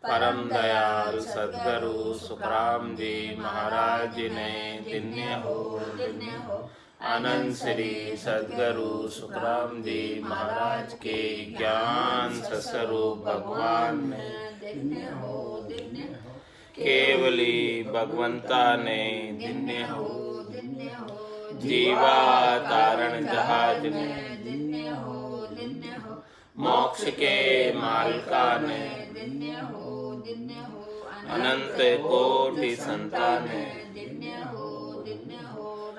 परम दयाल सद्गुरु सुखराम जी महाराज ने दिन्य हो अनंत श्री सद्गुरु सुखराम जी महाराज के ज्ञान स्वरूप भगवान ने केवली भगवंता ने दिन्य हो जीवा तारण जहाज ने मोक्ष के मालका ने अनंत कोटि संतान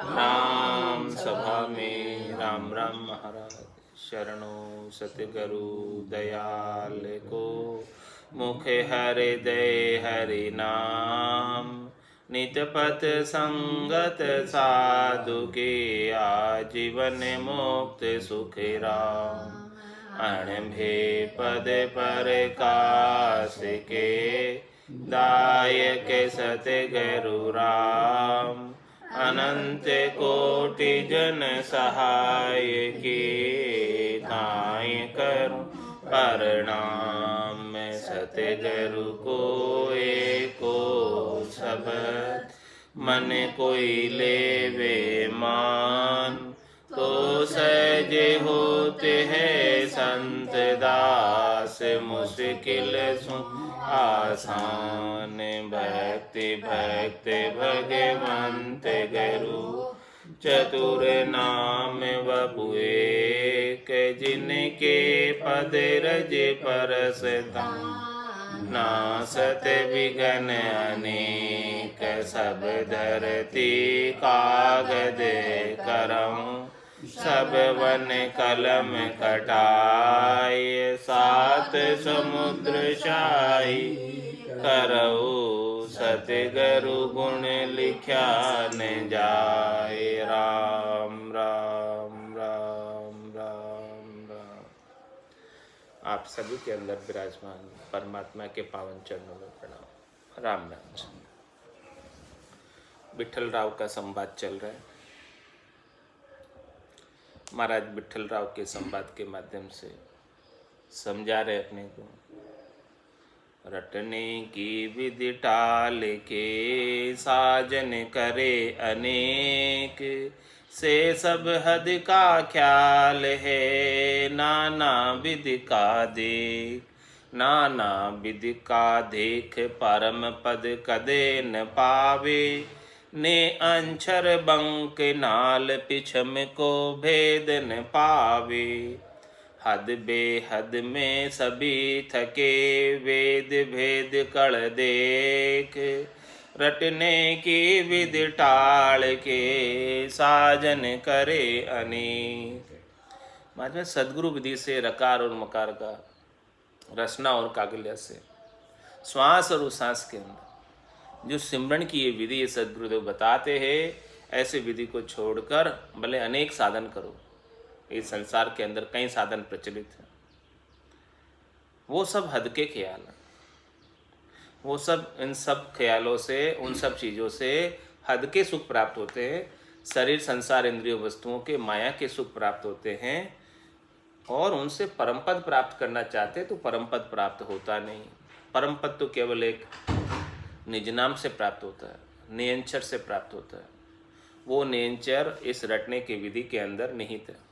राम सभा में राम राम महाराज शरणों सतगुरु दयाल को मुखे हृदय हरि नाम नितपत संगत साधु के आजीवन मुक्त सुख राम अणभे पद पर काश के दायक सतगुरु राम अनंत कोटि जन सहाय के नाय करूं प्रणाम मैं सतगुरु को एको शब्द मन कोई लेवे मान तो सहजे होते हैं संत दास मुश्किल सु आसान भक्ति भक्त भगवंत गुरु चतुर नाम बबुए के जिनके पद रज परसता नासत विघन अनेक सब धरती कागद करऊं सब वन कलम कटाय सात समुद्र शाही करऊ सतगुरु गुण लिख्या न जाए राम राम राम राम राम। आप सभी के अंदर विराजमान परमात्मा के पावन चरणों में प्रणाम। राम राम। विठल राव का संवाद चल रहा है। महाराज विठल राव के संवाद के माध्यम से समझा रहे अपने को रटने की विधि टाल के साजन करे अनेक से सब हद का ख्याल है नाना विधि का देख नाना विधि का देख परम पद कदे न पावे ने अंचर बंक नाल पिछम को भेद न पावे हद बेहद में सभी थके वेद भेद कड़ देख रटने की विधि टाल के साजन करे अनेक। बाद में सद्गुरु विधि से रकार और मकार का रचना और काकल्य से श्वास और उश्वास के अंदर जो सिमरन की ये विधि ये सद्गुरुदेव बताते हैं ऐसे विधि को छोड़कर भले अनेक साधन करो। इस संसार के अंदर कई साधन प्रचलित हैं, वो सब हद के ख्याल हैं। वो सब इन सब ख्यालों से उन सब चीज़ों से हद के सुख प्राप्त होते हैं। शरीर संसार इंद्रिय वस्तुओं के माया के सुख प्राप्त होते हैं और उनसे परम पद प्राप्त करना चाहते तो परम पद प्राप्त होता नहीं। परम पद तो केवल एक निज नाम से प्राप्त होता है, नियंचर से प्राप्त होता है। वो नियंचर इस रटने की विधि के अंदर निहित है।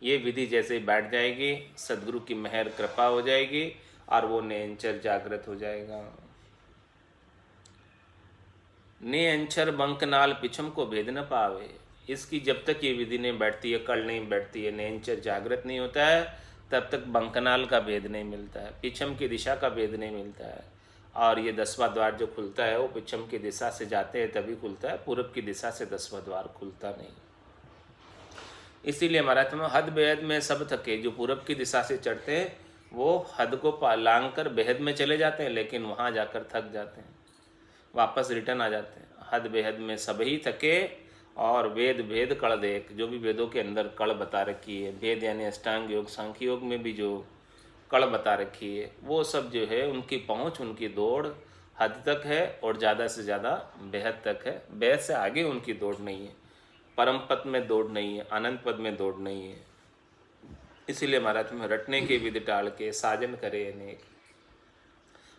ये विधि जैसे बैठ जाएगी सद्गुरु की मेहर कृपा हो जाएगी और वो नियंचर जागृत हो जाएगा। नियंचर बंकनाल पिछम को भेद न पावे। इसकी जब तक ये विधि नहीं बैठती है, कल नहीं बैठती है, नियंचर जागृत नहीं होता है, तब तक बंकनाल का भेद नहीं मिलता है, पिछम की दिशा का भेद नहीं मिलता है। और ये 10वां द्वार जो खुलता है वो पश्चिम की दिशा से जाते हैं तभी खुलता है, पूर्व की दिशा से 10वां द्वार खुलता नहीं। इसीलिए महाराज में हद बेहद में सब थके, जो पूर्व की दिशा से चढ़ते हैं वो हद को लांग कर बेहद में चले जाते हैं, लेकिन वहाँ जाकर थक जाते हैं, वापस रिटर्न आ जाते हैं। हद बेहद में सब ही थके और वेद भेद कड़ देख, जो भी वेदों के अंदर कड़ बता रखी है, भेद यानी अष्टांग योग सांख्य योग में भी जो कड़ बता रखी है वो सब जो है उनकी पहुंच उनकी दौड़ हद तक है और ज़्यादा से ज़्यादा बेहद तक है। बेहद से आगे उनकी दौड़ नहीं है, परम पद में दौड़ नहीं है, अनंत पद में दौड़ नहीं है। इसीलिए महाराज में रटने की विधि टाल के साजन करे अनेक।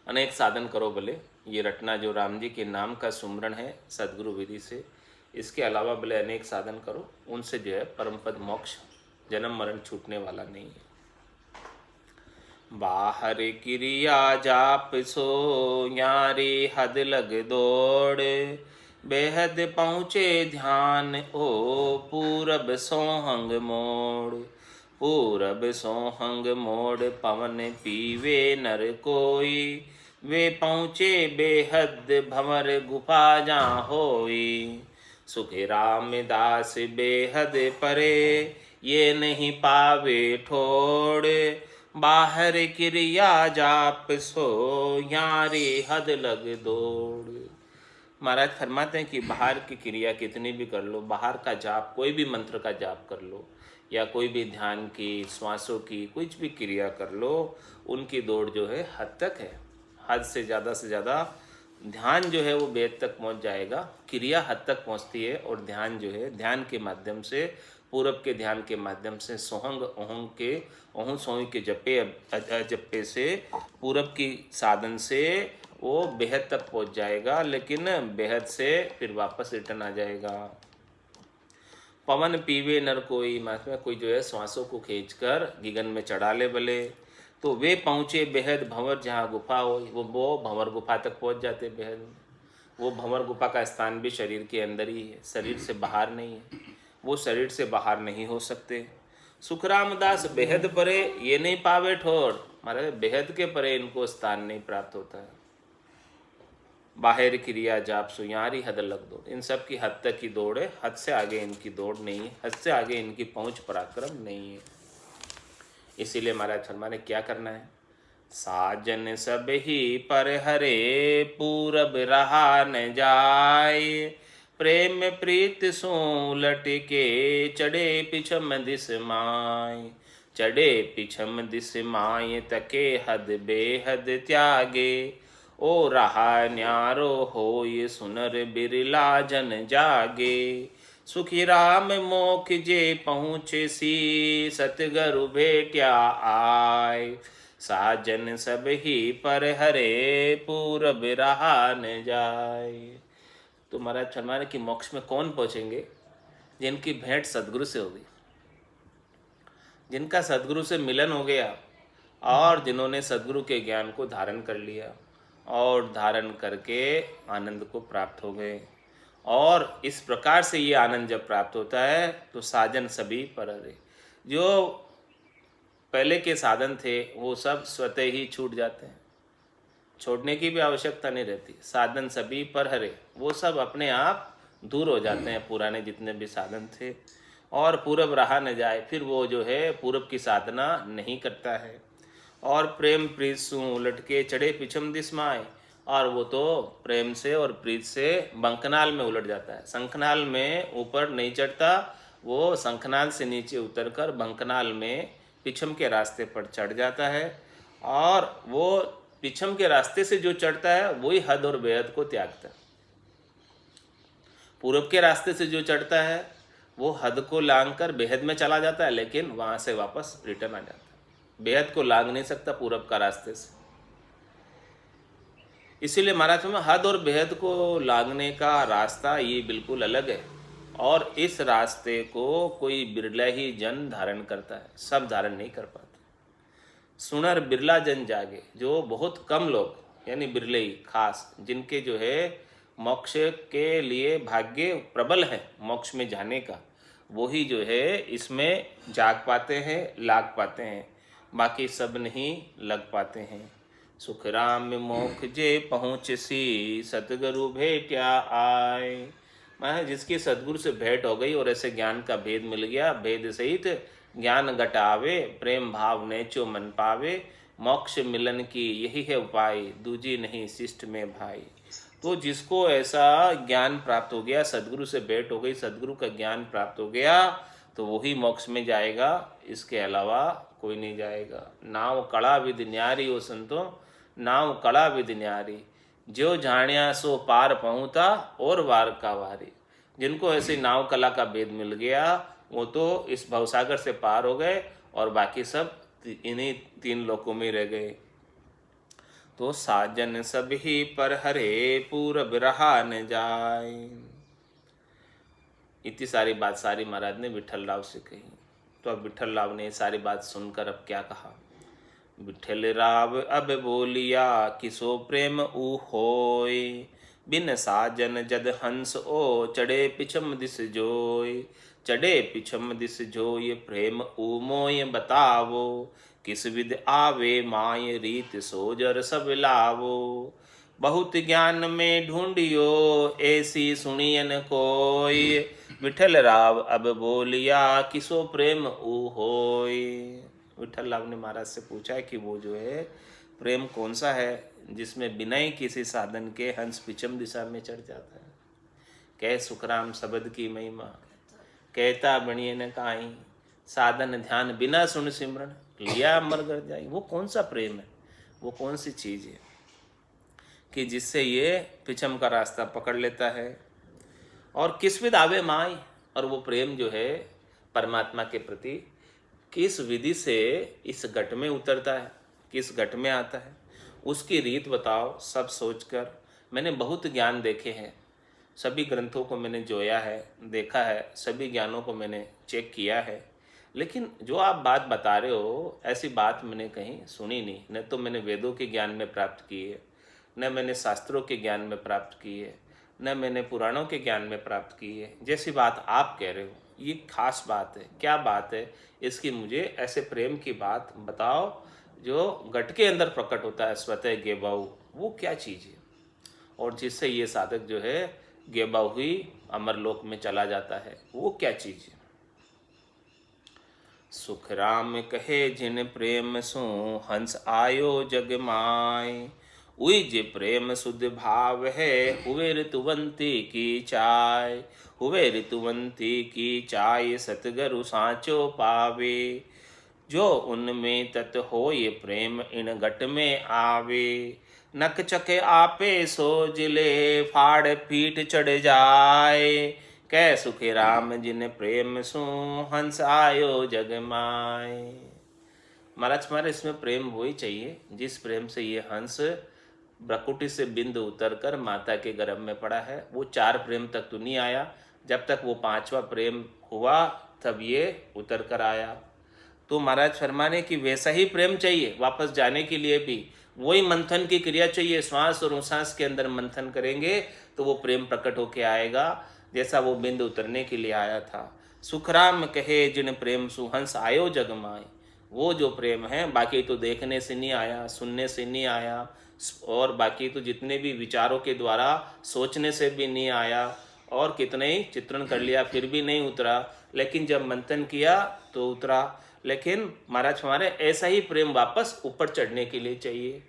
अनेक साधन करो भले, ये रटना जो राम जी के नाम का सुमरण है सदगुरु विधि से, इसके अलावा भले अनेक साधन करो, उनसे जो है परम पद मोक्ष, जन्म मरण छूटने वाला नहीं है। बाहर क्रिया जाप सो यारी हद लग दौड़, बेहद पहुँचे ध्यान ओ पूरब सोहंग मोड़। पूरब सोहंग मोड़ पवन पीवे नर कोई, वे पहुँचे बेहद भंवर गुफा जा होई। सुख रामदास बेहद परे, ये नहीं पावे ठोड़, बाहर क्रिया जाप सो यारी हद लग दौड़। महाराज फरमाते हैं कि बाहर की क्रिया कितनी भी कर लो, बाहर का जाप, कोई भी मंत्र का जाप कर लो या कोई भी ध्यान की, श्वासों की, कुछ भी क्रिया कर लो, उनकी दौड़ जो है हद तक है। हद से ज़्यादा ध्यान जो है वो वेद तक पहुंच जाएगा, क्रिया हद तक पहुंचती है। और ध्यान जो है, ध्यान के माध्यम से, पूरब के ध्यान के माध्यम से, सोहंग ओहंग के ओहं सोहं के जप्पे से, पूरब की साधन से वो बेहद तक पहुंच जाएगा, लेकिन बेहद से फिर वापस रिटर्न आ जाएगा। पवन पीवे नर कोई, मतलब कोई जो है श्वासों को खींचकर गगन में चढ़ा ले भले, तो वे पहुँचे बेहद भंवर जहाँ गुफा हो, वो भंवर गुफा तक पहुँच जाते बेहद। वो भंवर गुफा का स्थान भी शरीर के अंदर ही है, शरीर से बाहर नहीं है, वो शरीर से बाहर नहीं हो सकते। सुख रामदास बेहद परे, ये नहीं पावे ठोर, महाराज बेहद के परे इनको स्थान नहीं प्राप्त होता है। बाहर क्रिया जाप सुयारी हद लग दौड़, इन सब की हद तक की दौड़ है, हद से आगे इनकी दौड़ नहीं है, हद से आगे इनकी पहुंच पराक्रम नहीं है। इसीलिए महाराज शर्मा ने क्या करना है, साजन सब ही पर हरे पूरब रहा न जाए, प्रेम प्रीत सो लटके चढ़े पिछम दिस माय। चढ़े पिछम दिस माय तके हद बेहद त्यागे, ओ रहा न्यारो होय सुनर बिरला जन जागे। सुखी राम मोख जे पहुँचे सी, सतगरु भेट्या आय। साजन सब ही पर हरे पूरब रहा न जाय। तो महाराज फरमाने कि मोक्ष में कौन पहुँचेंगे, जिनकी भेंट सदगुरु से होगी, जिनका सदगुरु से मिलन हो गया और जिन्होंने सदगुरु के ज्ञान को धारण कर लिया और धारण करके आनंद को प्राप्त हो गए। और इस प्रकार से ये आनंद जब प्राप्त होता है तो साजन सभी पर हरे, जो पहले के साधन थे वो सब स्वतः ही छूट जाते हैं, छोड़ने की भी आवश्यकता नहीं रहती। साधन सभी पर हरे, वो सब अपने आप दूर हो जाते हैं, पुराने जितने भी साधन थे। और पूरब रहा न जाए, फिर वो जो है पूरब की साधना नहीं करता है। और प्रेम प्रीत सु उलट के चढ़े पिछम दिस माय, और वो तो प्रेम से और प्रीत से बंकनाल में उलट जाता है। शंखनाल में ऊपर नहीं चढ़ता, वो शंखनाल से नीचे उतरकर बंकनाल में पिछम के रास्ते पर चढ़ जाता है। और वो पिछम के रास्ते से जो चढ़ता है वही हद और बेहद को त्यागता है। पूरब के रास्ते से जो चढ़ता है वो हद को लांग कर बेहद में चला जाता है, लेकिन वहाँ से वापस रिटर्न आ जाता है। बेहद को लांग नहीं सकता पूरब का रास्ते से। इसीलिए महाराज में हद और बेहद को लांगने का रास्ता ये बिल्कुल अलग है। और इस रास्ते को कोई बिरला ही जन धारण करता है, सब धारण नहीं कर पाते। सुनर बिरला जन जागे, जो बहुत कम लोग यानी बिरले ही खास, जिनके जो है मोक्ष के लिए भाग्य प्रबल है मोक्ष में जाने का, वही जो है इसमें जाग पाते हैं, लाग पाते हैं, बाकी सब नहीं लग पाते हैं। सुख राम मोक्ष जे पहुँच सी, सतगुरु भेट्या आय। मैं जिसकी सदगुरु से भेंट हो गई और ऐसे ज्ञान का भेद मिल गया, भेद सहित ज्ञान घटावे, प्रेम भाव नेचो मन पावे, मोक्ष मिलन की यही है उपाय, दूजी नहीं शिष्ट में भाई। तो जिसको ऐसा ज्ञान प्राप्त हो गया, सदगुरु से भेंट हो गई, सदगुरु का ज्ञान प्राप्त हो गया, तो वही मोक्ष में जाएगा, इसके अलावा कोई नहीं जाएगा। नाव कड़ा विद न्यारी हो संतो, नाव कड़ा विद न्यारी, जो जानिया सो पार पहुँचा और वार का वारी। जिनको ऐसे नाव कला का भेद मिल गया वो तो इस भवसागर से पार हो गए और बाकी सब इन्हीं तीन लोकों में रह गए। तो साजन सभी पर हरे पूरब रहा न जाय। इतनी सारी बात सारी महाराज ने विठल राव से कही। तो अब विठल राव ने सारी बात सुनकर अब क्या कहा। विठल राव अब बोलिया किसो प्रेम ऊ होय, बिन साजन जद हंस ओ चढ़े पिछम दिस जोय। चढ़े पिछम दिस जोय प्रेम ऊ मोय बतावो, किस विध आवे माय रीत सोजर सब लावो। बहुत ज्ञान में ढूंढियो ऐसी सुनियन कोय, विठल राव अब बोलिया किसो प्रेम ऊ होय। विठल राव ने महाराज से पूछा कि वो जो है प्रेम कौन सा है जिसमें बिना ही किसी साधन के हंस पिछम दिशा में चढ़ जाता है। कह सुखराम शब्द की महिमा, कहता बनिए न काई, साधन ध्यान बिना सुन सिमरन, लिया अमर कर जाई। वो कौन सा प्रेम है, वो कौन सी चीज है कि जिससे ये पिछम का रास्ता पकड़ लेता है। और किस विध आवे माई, और वो प्रेम जो है परमात्मा के प्रति किस विधि से इस घट में उतरता है, किस घट में आता है, उसकी रीत बताओ। सब सोचकर मैंने बहुत ज्ञान देखे हैं, सभी ग्रंथों को मैंने जोया है, देखा है, सभी ज्ञानों को मैंने चेक किया है, लेकिन जो आप बात बता रहे हो ऐसी बात मैंने कहीं सुनी नहीं। न तो मैंने वेदों के ज्ञान में प्राप्त की है, न मैंने शास्त्रों के ज्ञान में प्राप्त की है, न मैंने पुराणों के ज्ञान में प्राप्त की है। जैसी बात आप कह रहे हो ये खास बात है। क्या बात है इसकी, मुझे ऐसे प्रेम की बात बताओ जो घट के अंदर प्रकट होता है स्वतः गेबाऊ, वो क्या चीज़ है और जिससे ये साधक जो है गेबाऊ हुई अमरलोक में चला जाता है, वो क्या चीज़ है। सुख राम कहे जिन प्रेम सु हंस आयो जग माय, उई जे प्रेम शुद्ध भाव है हुए ऋतुवंती की चाय। हुए ऋतुवंती की चाय सतगरु सांचो पावे, जो उनमें तत हो ये प्रेम इन घट में आवे। नक चके आपे सो जिले फाड़ पीठ चढ़ जाए, कै सुखे राम जिन प्रेम सु हंस आयो जग माय। महाराज हमारे इसमें प्रेम वही चाहिए जिस प्रेम से ये हंस ब्रकुटी से बिंद उतरकर माता के गर्भ में पड़ा है। वो 4 प्रेम तक तो नहीं आया, जब तक वो 5वां प्रेम हुआ तब ये उतर कर आया। तो महाराज फरमाने कि वैसा ही प्रेम चाहिए वापस जाने के लिए भी, वही मंथन की क्रिया चाहिए। श्वास और उश्वास के अंदर मंथन करेंगे तो वो प्रेम प्रकट होके आएगा जैसा वो बिंद उतरने के लिए आया था। सुखराम कहे जिन प्रेम सुहंस आयो जग माय, वो जो प्रेम है बाकी तो देखने से नहीं आया, सुनने से नहीं आया, और बाकी तो जितने भी विचारों के द्वारा सोचने से भी नहीं आया, और कितने ही चित्रण कर लिया फिर भी नहीं उतरा, लेकिन जब मंथन किया तो उतरा। लेकिन महाराज हमारे ऐसा ही प्रेम वापस ऊपर चढ़ने के लिए चाहिए।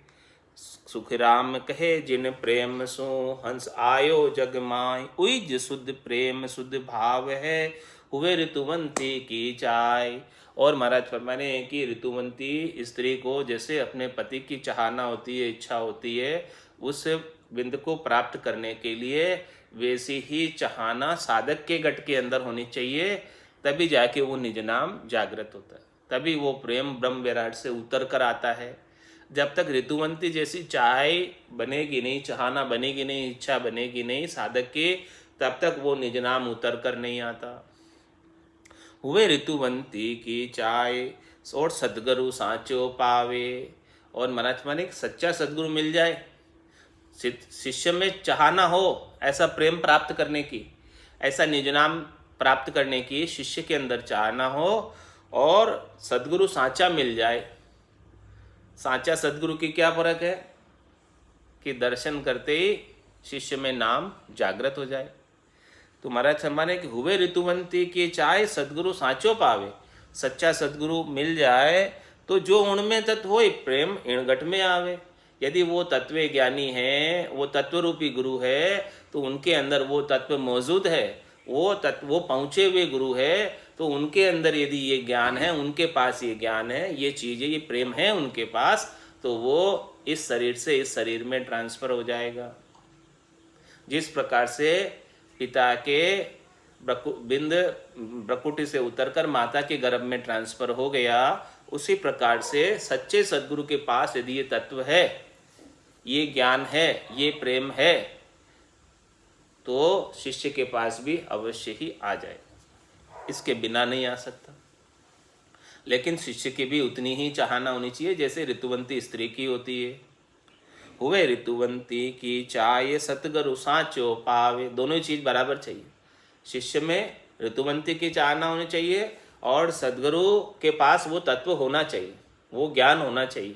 सुखराम कहे जिन प्रेम सो हंस आयो जग माय, उइज शुद्ध प्रेम शुद्ध भाव है हुए ऋतुवंती की चाय। और महाराज फरमाने कि ऋतुवंती स्त्री को जैसे अपने पति की चाहना होती है, इच्छा होती है, उस बिंद को प्राप्त करने के लिए वैसी ही चाहना साधक के घट के अंदर होनी चाहिए, तभी जाके वो निज नाम जागृत होता है, तभी वो प्रेम ब्रह्म विराट से उतर कर आता है। जब तक ऋतुवंती जैसी चाह बनेगी नहीं, चाहना बनेगी नहीं, इच्छा बनेगी नहीं साधक की, तब तक वो निज नाम उतर कर नहीं आता। हुए ऋतुवंती की चाय और सदगुरु सांचो पावे। और महाराज माने सच्चा सदगुरु मिल जाए, शिष्य में चाहना हो ऐसा प्रेम प्राप्त करने की, ऐसा निज नाम प्राप्त करने की शिष्य के अंदर चाहना हो, और सदगुरु सांचा मिल जाए। सांचा सदगुरु की क्या फर्क है कि दर्शन करते ही शिष्य में नाम जागृत हो जाए। तो महाराज सम्माने कि हुए ऋतुवंती की चाय सदगुरु सांचो पावे। सच्चा सदगुरु मिल जाए तो जो उनमें तत्व हो प्रेम इणघट में आवे। यदि वो तत्व ज्ञानी है, वो तत्व रूपी गुरु है, तो उनके अंदर वो तत्व मौजूद है, वो पहुँचे हुए गुरु है, तो उनके अंदर यदि ये ज्ञान है, उनके पास ये ज्ञान है, ये चीज़ें, ये प्रेम है उनके पास, तो वो इस शरीर से इस शरीर में ट्रांसफ़र हो जाएगा। जिस प्रकार से पिता के बिंद ब्रकुटी से उतरकर माता के गर्भ में ट्रांसफ़र हो गया, उसी प्रकार से सच्चे सद्गुरु के पास यदि ये तत्व है ये ज्ञान है, ये प्रेम है, तो शिष्य के पास भी अवश्य ही आ जाएगा, इसके बिना नहीं आ सकता। लेकिन शिष्य की भी उतनी ही चाहना होनी चाहिए जैसे ऋतुवंती स्त्री की होती है। हुए ऋतुवंती की चाय सतगुरु साचो पावे, दोनों ही चीज़ बराबर चाहिए। शिष्य में ऋतुवंती की चाहना होनी चाहिए और सदगुरु के पास वो तत्व होना चाहिए, वो ज्ञान होना चाहिए,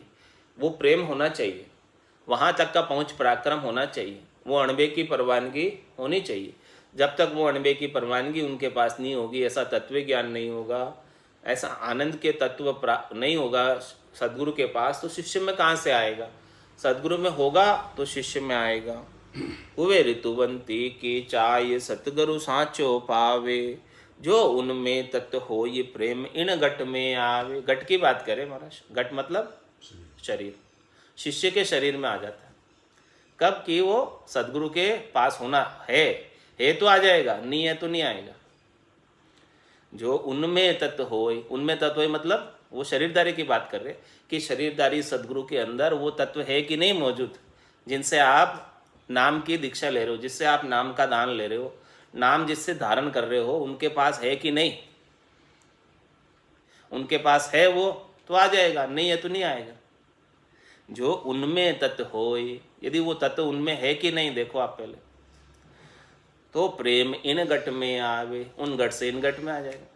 वो प्रेम होना चाहिए, वहाँ तक का पहुँच पराक्रम होना चाहिए, वो अणबे की परवानगी होनी चाहिए। जब तक वो अणबे की परवानगी उनके पास नहीं होगी, ऐसा तत्व ज्ञान नहीं होगा, ऐसा आनंद के तत्व नहीं होगा सदगुरु के पास, तो शिष्य में कहाँ से आएगा? सदगुरु में होगा तो शिष्य में आएगा। हुए ऋतुवंती की चाय सतगुरु साचो पावे, जो उनमें तत्व हो ये प्रेम इन घट में आवे। घट की बात करें महाराज, घट मतलब शरीर, शिष्य के शरीर में आ जाता है। कब कि वो सदगुरु के पास होना है तो आ जाएगा, नहीं है तो नहीं आएगा। जो उनमें तत्व होए, उनमें तत्व होए मतलब वो शरीरदारी की बात कर रहे कि शरीरदारी सदगुरु के अंदर वो तत्व है कि नहीं मौजूद, जिनसे आप नाम की दीक्षा ले रहे हो, जिससे आप नाम का दान ले रहे हो, नाम जिससे धारण कर रहे हो, उनके पास है कि नहीं? उनके पास है वो तो आ जाएगा, नहीं है तो नहीं आएगा। जो उनमें तत्व होए, यदि वो तत्व उनमें है कि नहीं देखो आप पहले, तो प्रेम इन घट में आवे, उन घट से इन घट में आ जाएगा।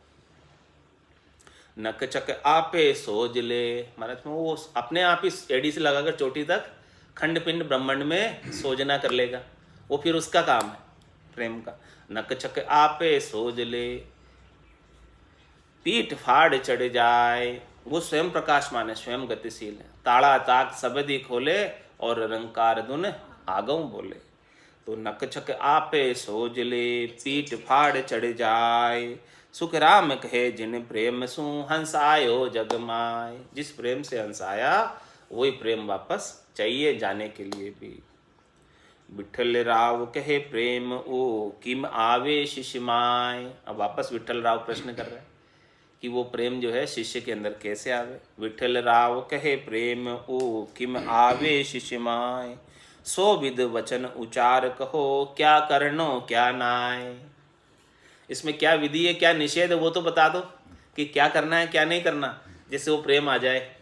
नक चक आपे सोज ले, महाराज में वो अपने आप ही एड़ी से लगाकर चोटी तक खंड पिंड ब्रह्मांड में सोजना कर लेगा, वो फिर उसका काम है प्रेम का। नक चक आपे सोज ले, पीठ फाड़ चढ़ जाए, वो स्वयं प्रकाशमान है, स्वयं गतिशील है। ताड़ा ताक सबदी खोले और रंकार धुन आगऊ बोले। तो नक चक आपे सोज ले, पीठ फाड़ चढ़ जाए, सुख राम कहे जिन प्रेम सु हंस आयो जग माय। जिस प्रेम से हंस आया वही प्रेम वापस चाहिए जाने के लिए भी। विठल राव कहे प्रेम ओ किम आवे शिष्य माय। अब वापस विठल राव प्रश्न कर रहे हैं कि वो प्रेम जो है शिष्य के अंदर कैसे आवे। विठल राव कहे प्रेम ओ किम आवे शिष्य माय, सो विद वचन उचार कहो क्या करनो क्या नाय। इसमें क्या विधि है क्या निषेध है वो तो बता दो कि क्या करना है क्या नहीं करना, जिससे वो प्रेम आ जाए।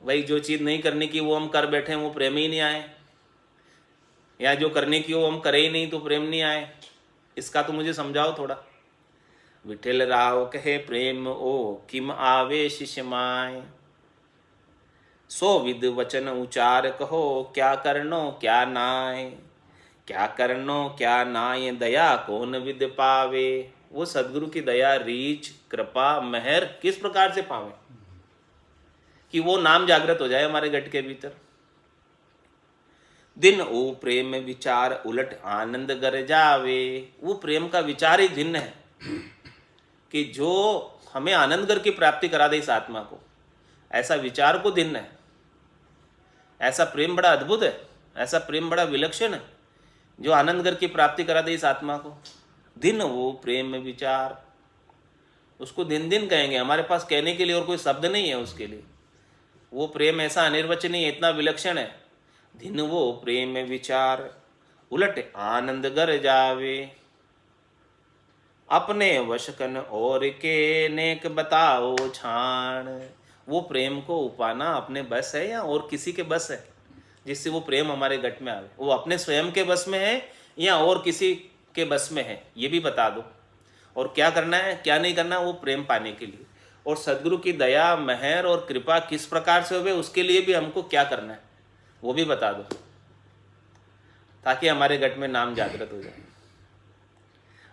वही जो चीज़ नहीं करने की वो हम कर बैठे हैं वो प्रेम ही नहीं आए, या जो करने की वो हम करे ही नहीं तो प्रेम नहीं आए। इसका तो मुझे समझाओ थोड़ा। विठल राव कहे प्रेम ओ किम आवे शिष्य माय, सो विद वचन उचार कहो क्या करनो क्या नाय। क्या करनो क्या नाय दया कौन विद पावे। वो सदगुरु की दया रीच कृपा मेहर किस प्रकार से पावे कि वो नाम जागृत हो जाए हमारे घट के भीतर। दिन ओ प्रेम विचार उलट आनंद गर जावे। वो प्रेम का विचार ही भिन्न है कि जो हमें आनंद गर की प्राप्ति करा दे इस आत्मा को, ऐसा विचार को भिन्न है। ऐसा प्रेम बड़ा अद्भुत है, ऐसा प्रेम बड़ा विलक्षण है जो आनंद गर की प्राप्ति करा दे इस आत्मा को। दिन वो प्रेम विचार, उसको दिन दिन कहेंगे, हमारे पास कहने के लिए और कोई शब्द नहीं है उसके लिए। वो प्रेम ऐसा अनिर्वचनीय इतना विलक्षण है। दिन वो प्रेम विचार उलट आनंद गर जावे, अपने वशकन और के नेक बताओ छाण। वो प्रेम को उपाना अपने बस है या और किसी के बस है जिससे वो प्रेम हमारे घट में आवे। वो अपने स्वयं के बस में है या और किसी के बस में है, ये भी बता दो। और क्या करना है क्या नहीं करना वो प्रेम पाने के लिए। और सदगुरु की दया मेहर और कृपा किस प्रकार से होवे उसके लिए भी हमको क्या करना है वो भी बता दो, ताकि हमारे घट में नाम जागृत हो जाए।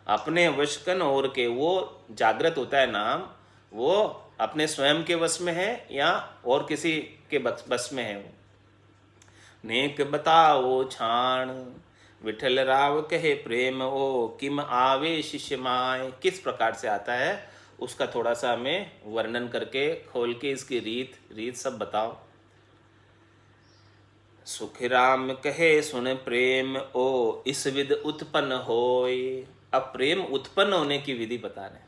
अपने वशकन और के वो जागृत होता है नाम, वो अपने स्वयं के वश में है या और किसी के बस में है। वो नेक बताओ छाण, विठल राव कहे प्रेम ओ किम आवे शिष्य माय। किस प्रकार से आता है उसका थोड़ा सा हमें वर्णन करके खोल के इसकी रीत सब बताओ। सुखराम कहे सुन प्रेम ओ इस विद उत्पन्न होय। अब प्रेम उत्पन्न होने की विधि बता रहे,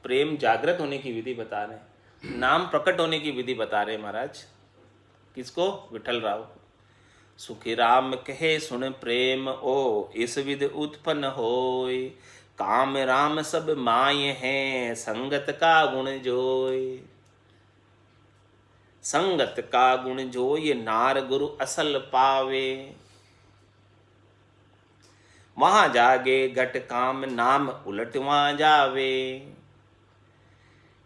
प्रेम जागृत होने की विधि बता रहे, नाम प्रकट होने की विधि बता रहे महाराज। किसको? विठल राव। सुखी राम कहे सुन प्रेम ओ, इस विध उत्पन्न होय। काम राम सब माय हैं, संगत का गुण जोय। संगत का गुण जोय, नार गुरु असल पावे। वहां जागे घट काम, नाम उलट वहां जावे।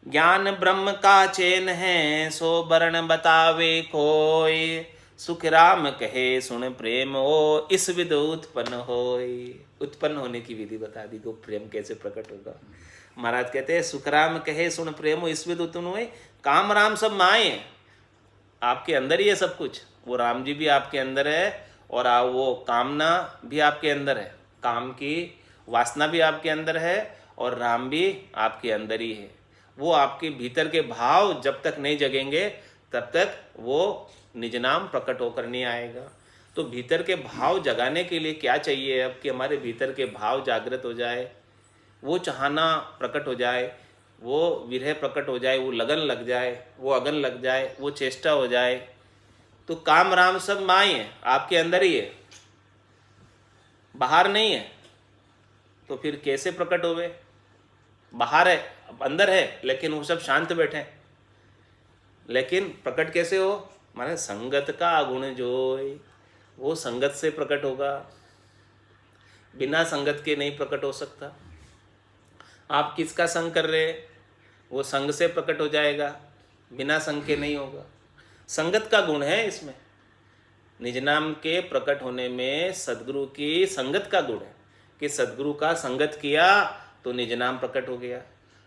ज्ञान ब्रह्म का चैन है, सो वर्ण बतावे कोय। सुख राम कहे सुन प्रेम हो, इस विध उत्पन्न होय। उत्पन्न होने की विधि बता दी, को प्रेम कैसे प्रकट होगा। महाराज कहते हैं सुख राम कहे सुन प्रेम हो, इस विध उत्पन्न होय। काम राम सब माए, आपके अंदर ही है सब कुछ। वो राम जी भी आपके अंदर है, और वो कामना भी आपके अंदर है, काम की वासना भी आपके अंदर है, और राम भी आपके अंदर ही है। वो आपके भीतर के भाव जब तक नहीं जगेंगे तब तक वो निज नाम प्रकट होकर नहीं आएगा। तो भीतर के भाव जगाने के लिए क्या चाहिए अब, कि हमारे भीतर के भाव जागृत हो जाए, वो चाहना प्रकट हो जाए, वो विरह प्रकट हो जाए, वो लगन लग जाए, वो अगन लग जाए, वो चेष्टा हो जाए। तो काम राम सब माई है, आपके अंदर ही है, बाहर नहीं है। तो फिर कैसे प्रकट होवे? बाहर है, अंदर है, लेकिन वो सब शांत बैठे, लेकिन प्रकट कैसे हो? माने संगत का गुण जोय। वो संगत से प्रकट होगा, बिना संगत के नहीं प्रकट हो सकता। आप किसका संग कर रहे, वो संग से प्रकट हो जाएगा, बिना संग के नहीं होगा। संगत का गुण है इसमें, निज नाम के प्रकट होने में सद्गुरु की संगत का गुण है, कि सद्गुरु का संगत किया तो निज नाम प्रकट हो गया,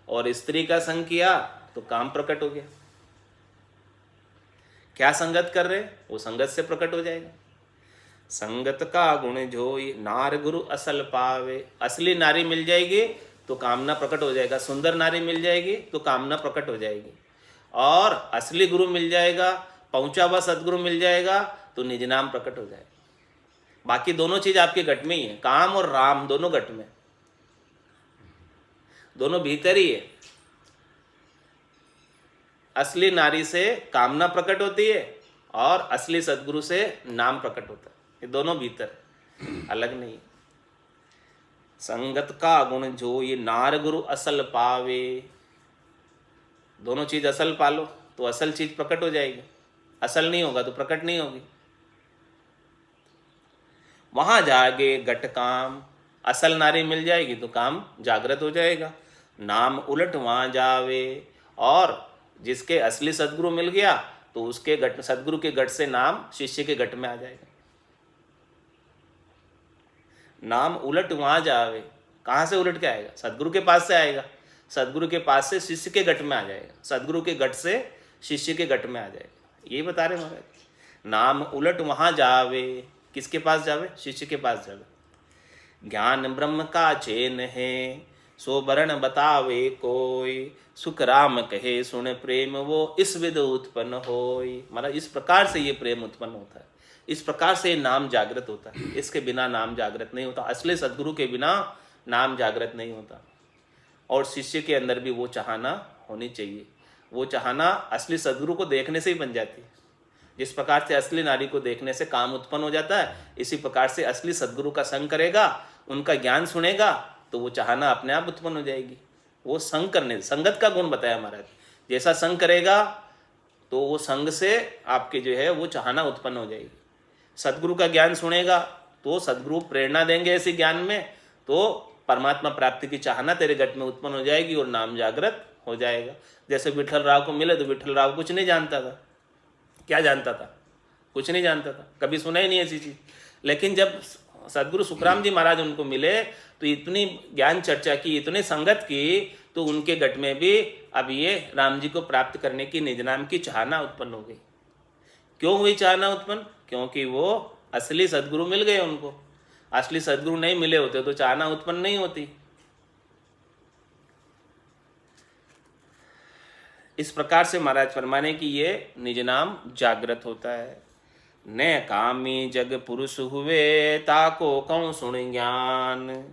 और स्त्री का संग किया तो काम प्रकट हो गया। क्या संगत कर रहे, वो संगत से प्रकट हो जाएगा। संगत का गुण जोई, नार गुरु असल पावे। असली नारी मिल जाएगी तो कामना प्रकट हो जाएगा, सुंदर नारी मिल जाएगी तो कामना प्रकट हो जाएगी, और असली गुरु मिल जाएगा, पहुंचा हुआ सदगुरु मिल जाएगा तो निज नाम प्रकट हो जाएगा। बाकी दोनों चीज आपके घट में ही है, काम और राम दोनों घट में, दोनों भीतर ही है। असली नारी से कामना प्रकट होती है, और असली सदगुरु से नाम प्रकट होता है। ये दोनों भीतर है, अलग नहीं। संगत का गुण जो ये नार गुरु असल पावे। दोनों चीज असल पालो तो असल चीज प्रकट हो जाएगी, असल नहीं होगा तो प्रकट नहीं होगी। वहां जागे घट काम, असल नारी मिल जाएगी तो काम जागृत हो जाएगा। नाम उलट वहां जावे, और जिसके असली सदगुरु मिल गया तो उसके घट, सदगुरु के घट से नाम शिष्य के घट में आ जाएगा। नाम उलट वहां जावे, कहाँ से उलट के आएगा? सदगुरु के पास से आएगा, सदगुरु के पास से शिष्य के घट में आ जाएगा, सदगुरु के घट से शिष्य के घट में आ जाएगा। ये बता रहे महाराज, नाम उलट वहां जावे। किसके पास जावे? शिष्य के पास जावे। ज्ञान ब्रह्म का चैन है, सो वर्ण बतावे कोई। सुख राम कहे सुन प्रेम वो, इस विध उत्पन्न होय। मतलब इस प्रकार से ये प्रेम उत्पन्न होता है, इस प्रकार से नाम जागृत होता है। इसके बिना नाम जागृत नहीं होता, असली सदगुरु के बिना नाम जागृत नहीं होता। और शिष्य के अंदर भी वो चाहना होनी चाहिए। वो चाहना असली सदगुरु को देखने से ही बन जाती है। जिस प्रकार से असली नारी को देखने से काम उत्पन्न हो जाता है, इसी प्रकार से असली सदगुरु का संग करेगा, उनका ज्ञान सुनेगा तो वो चाहना अपने आप उत्पन्न हो जाएगी। वो संग करने, संगत का गुण बताया महाराज। जैसा संग करेगा तो वो संग से आपके जो है वो चाहना उत्पन्न हो जाएगी। सदगुरु का ज्ञान सुनेगा तो सदगुरु प्रेरणा देंगे ऐसे ज्ञान में, तो परमात्मा प्राप्ति की चाहना तेरे घट में उत्पन्न हो जाएगी और नाम जागृत हो जाएगा। जैसे विठल राव को मिले तो विठल राव कुछ नहीं जानता था। क्या जानता था? कुछ नहीं जानता था, कभी सुना ही नहीं ऐसी चीज। लेकिन जब सदगुरु सुखराम जी महाराज उनको मिले तो इतनी ज्ञान चर्चा की, इतनी संगत की, तो उनके घट में भी अब ये राम जी को प्राप्त करने की निज नाम की चाहना उत्पन्न हो गई। क्यों हुई चाहना उत्पन्न? क्योंकि वो असली सदगुरु मिल गए उनको। असली सदगुरु नहीं मिले होते तो चाहना उत्पन्न नहीं होती। इस प्रकार से महाराज फरमाने की ये निज नाम जागृत होता है। न कामी जग पुरुष हुए, ताको कौन सुन ज्ञान।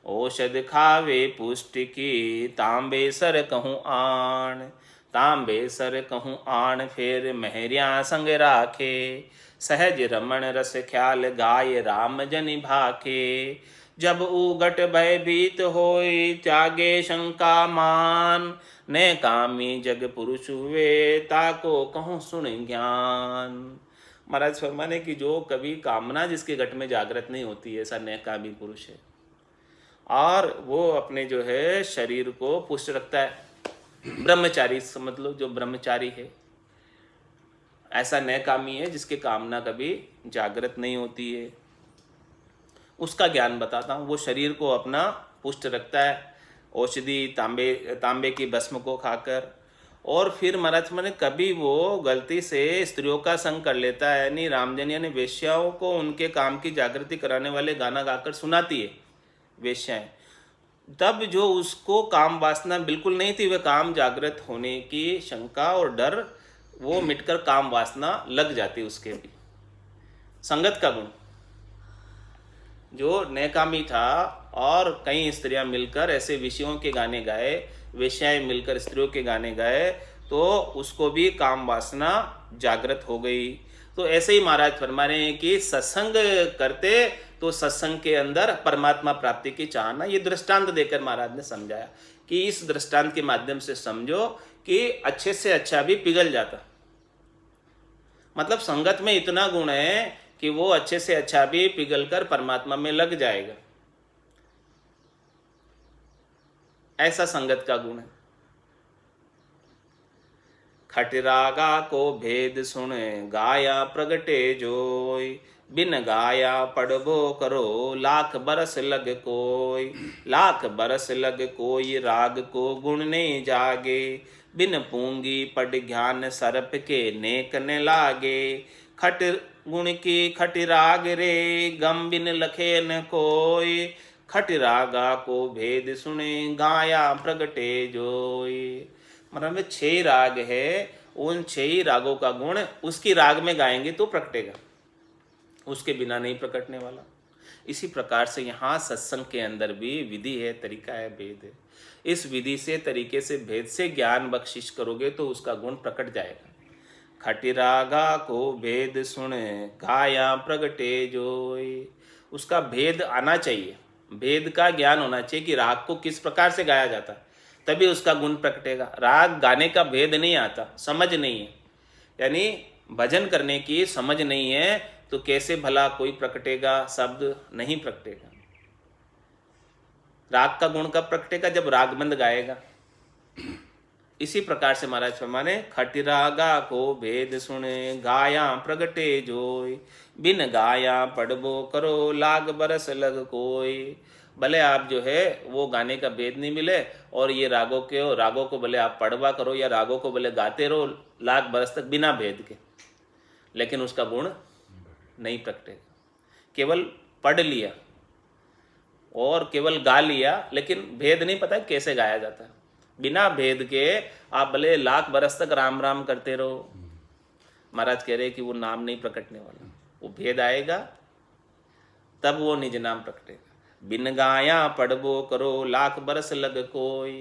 औषध खावे पुष्टि की, तांबे सर कहूँ आन। तांबे सर कहूँ आण फेर महरिया संग राखे, सहज रमण रस ख्याल गाय राम जनि भाखे। जब उगट भयभीत होय त्यागे शंका मान, ने कामी जग पुरुष हुए ताको कहूँ सुन ज्ञान। महाराज फरमाने की जो कभी कामना जिसके घट में जागृत नहीं होती है, ऐसा नेकामी पुरुष है, और वो अपने जो है शरीर को पुष्ट रखता है। ब्रह्मचारी समझ लो, जो ब्रह्मचारी है ऐसा नेकामी है जिसके कामना कभी जागृत नहीं होती है। उसका ज्ञान बताता हूँ। वो शरीर को अपना पुष्ट रखता है औषधि तांबे की भस्म को खाकर, और फिर महाराज मैंने कभी वो गलती से स्त्रियों का संग कर लेता है, यानी रामजन यानी वेश्याओं को उनके काम की जागृति कराने वाले गाना गाकर सुनाती है वेश्याएं, तब जो उसको काम वासना बिल्कुल नहीं थी, वह काम जागृत होने की शंका और डर वो मिटकर काम वासना लग जाती उसके भी। संगत का गुण, जो नेकामी था और कई स्त्रियां मिलकर ऐसे विषयों के गाने गाए, वेश्याएं मिलकर स्त्रियों के गाने गाए, तो उसको भी काम वासना जागृत हो गई। तो ऐसे ही महाराज फरमा रहे हैं कि सत्संग करते तो सत्संग के अंदर परमात्मा प्राप्ति की चाहना, ये दृष्टांत देकर महाराज ने समझाया कि इस दृष्टांत के माध्यम से समझो कि अच्छे से अच्छा भी पिघल जाता। मतलब संगत में इतना गुण है कि वो अच्छे से अच्छा भी पिघलकर परमात्मा में लग जाएगा, ऐसा संगत का गुण है। खटरागा को भेद सुन गाया प्रगटे जोय, बिन गाया पढ़बो करो लाख बरस लग कोय। लाख बरस लग कोई राग को गुण नहीं जागे, बिन पूंगी पढ़ ज्ञान सरप के नेक न लागे। खट गुण की खट राग रे गम बिन लखे न कोय, खट रागा को भेद सुने गाया प्रगटे जोय। मतलब 6 राग है, उन 6 रागों का गुण उसकी राग में गाएंगे तो प्रकटेगा, उसके बिना नहीं प्रकटने वाला। इसी प्रकार से यहाँ सत्संग के अंदर भी विधि है, तरीका है, भेद है। इस विधि से तरीके से भेद से ज्ञान बख्शिश करोगे तो उसका गुण प्रकट जाएगा। खटिरागा को भेद सुन गाया प्रगटे जोय, उसका भेद आना चाहिए, भेद का ज्ञान होना चाहिए कि राग को किस प्रकार से गाया जाता है, तभी उसका गुण प्रकटेगा। राग गाने का भेद नहीं आता, समझ नहीं है, यानी भजन करने की समझ नहीं है, तो कैसे भला कोई प्रकटेगा, शब्द नहीं प्रकटेगा। राग का गुण कब प्रकटेगा, जब रागबंद गाएगा। इसी प्रकार से महाराज फरमाने खटिरागा को भेद सुने गाया प्रगटे जोय, बिन गाया पढ़बो करो लाग बरस लग कोय। भले आप जो है वो गाने का भेद नहीं मिले और ये रागों को भले आप पढ़वा करो या रागों को भले गाते रहो लाख बरस तक बिना भेद के, लेकिन उसका गुण नहीं प्रकटेगा। केवल पढ़ लिया और केवल गा लिया, लेकिन भेद नहीं पता कैसे गाया जाता है। बिना भेद के आप भले लाख बरस तक राम राम करते रहो, महाराज कह रहे कि वो नाम नहीं प्रकटने वाला। वो भेद आएगा तब वो निज नाम प्रकटेगा। बिन गाया पढ़बो करो लाख बरस लग कोय,